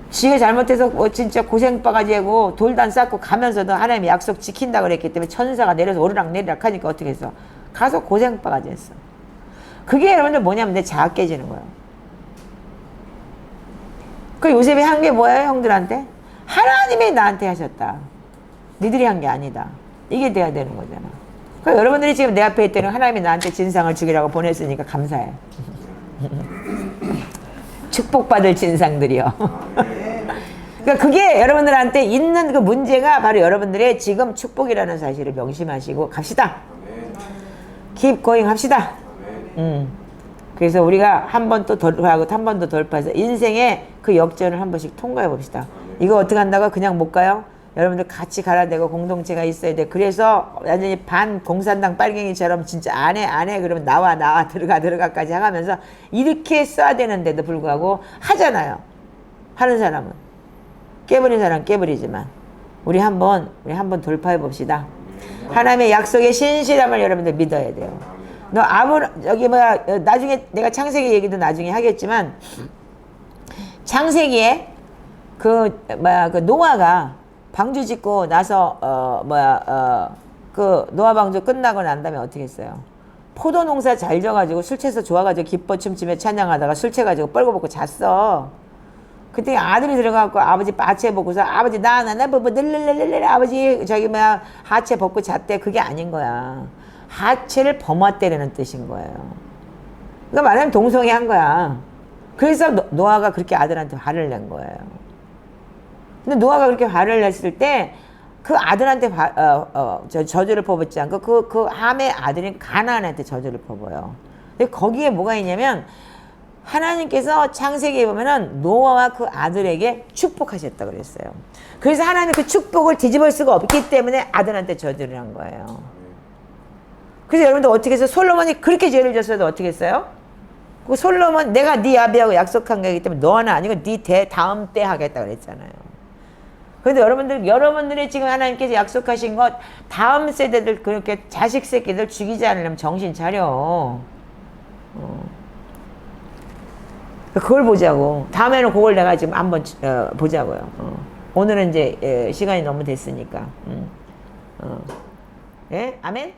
지가 잘못해서 뭐 진짜 고생바가지 하고 돌도 안 쌓고 가면서도 하나님이 약속 지킨다 그랬기 때문에 천사가 내려서 오르락내리락 하니까 어떻게 했어? 가서 고생바가지 했어. 그게 여러분들 뭐냐면 내 자아 깨지는 거예요. 그 요셉이 한 게 뭐예요, 형들한테? 하나님이 나한테 하셨다. 니들이 한 게 아니다. 이게 돼야 되는 거잖아. 그러니까 여러분들이 지금 내 앞에 있다는 하나님이 나한테 진상을 주기라고 보냈으니까 감사해. 축복받을 진상들이요. 그러니까 그게 여러분들한테 있는 그 문제가 바로 여러분들의 지금 축복이라는 사실을 명심하시고 갑시다. Keep going 합시다. 그래서 우리가 한 번 또 돌파하고 한 번 더 돌파해서 인생의 그 역전을 한 번씩 통과해 봅시다. 이거 어떻게 한다고 그냥 못 가요? 여러분들 같이 가야 되고 공동체가 있어야 돼. 그래서 완전히 반 공산당 빨갱이처럼 진짜 안 해 그러면 나와 들어가까지 하면서 이렇게 써야 되는데도 불구하고 하잖아요. 하는 사람은 깨버린 사람은 깨버리지만 우리 한번 돌파해 봅시다. 하나님의 약속의 신실함을 여러분들 믿어야 돼요. 너 여기 나중에 내가 창세기 얘기도 나중에 하겠지만 창세기에 그 노아가 방주 짓고 나서 그 노아 방주 끝나고 난 다음에 어떻게 했어요? 포도 농사 잘 져가지고 술 취해서 좋아가지고 기뻐 춤추며 찬양하다가 술 취해가지고 뻘거벗고 잤어. 그때 아들이 들어가고 아버지 빠체 벗고서 아버지 늘르르르르 아버지 하체 벗고 잤대. 그게 아닌 거야. 하체를 범았대라는 뜻인 거예요. 그러니까 말하면 동성애 한 거야. 그래서 노아가 그렇게 아들한테 화를 낸 거예요. 근데 노아가 그렇게 화를 냈을 때 그 아들한테 저주를 퍼붓지 않고 그 함의 아들인 가나안한테 저주를 퍼부어요. 근데 거기에 뭐가 있냐면 하나님께서 창세기에 보면은 노아와 그 아들에게 축복하셨다고 그랬어요. 그래서 하나님이 그 축복을 뒤집을 수가 없기 때문에 아들한테 저주를 한 거예요. 그래서 여러분들 어떻게 해서 솔로몬이 그렇게 죄를 졌어도 어떻게 했어요? 그 솔로몬 내가 네 아비하고 약속한 거기 때문에 너는 아니고 네 다음 때 하겠다 그랬잖아요. 그런데 여러분들이 지금 하나님께서 약속하신 것 다음 세대들 그렇게 자식 새끼들 죽이지 않으려면 정신 차려. 그걸 보자고. 다음에는 그걸 내가 지금 한번 보자고요. 오늘은 이제 시간이 너무 됐으니까. 예? 아멘?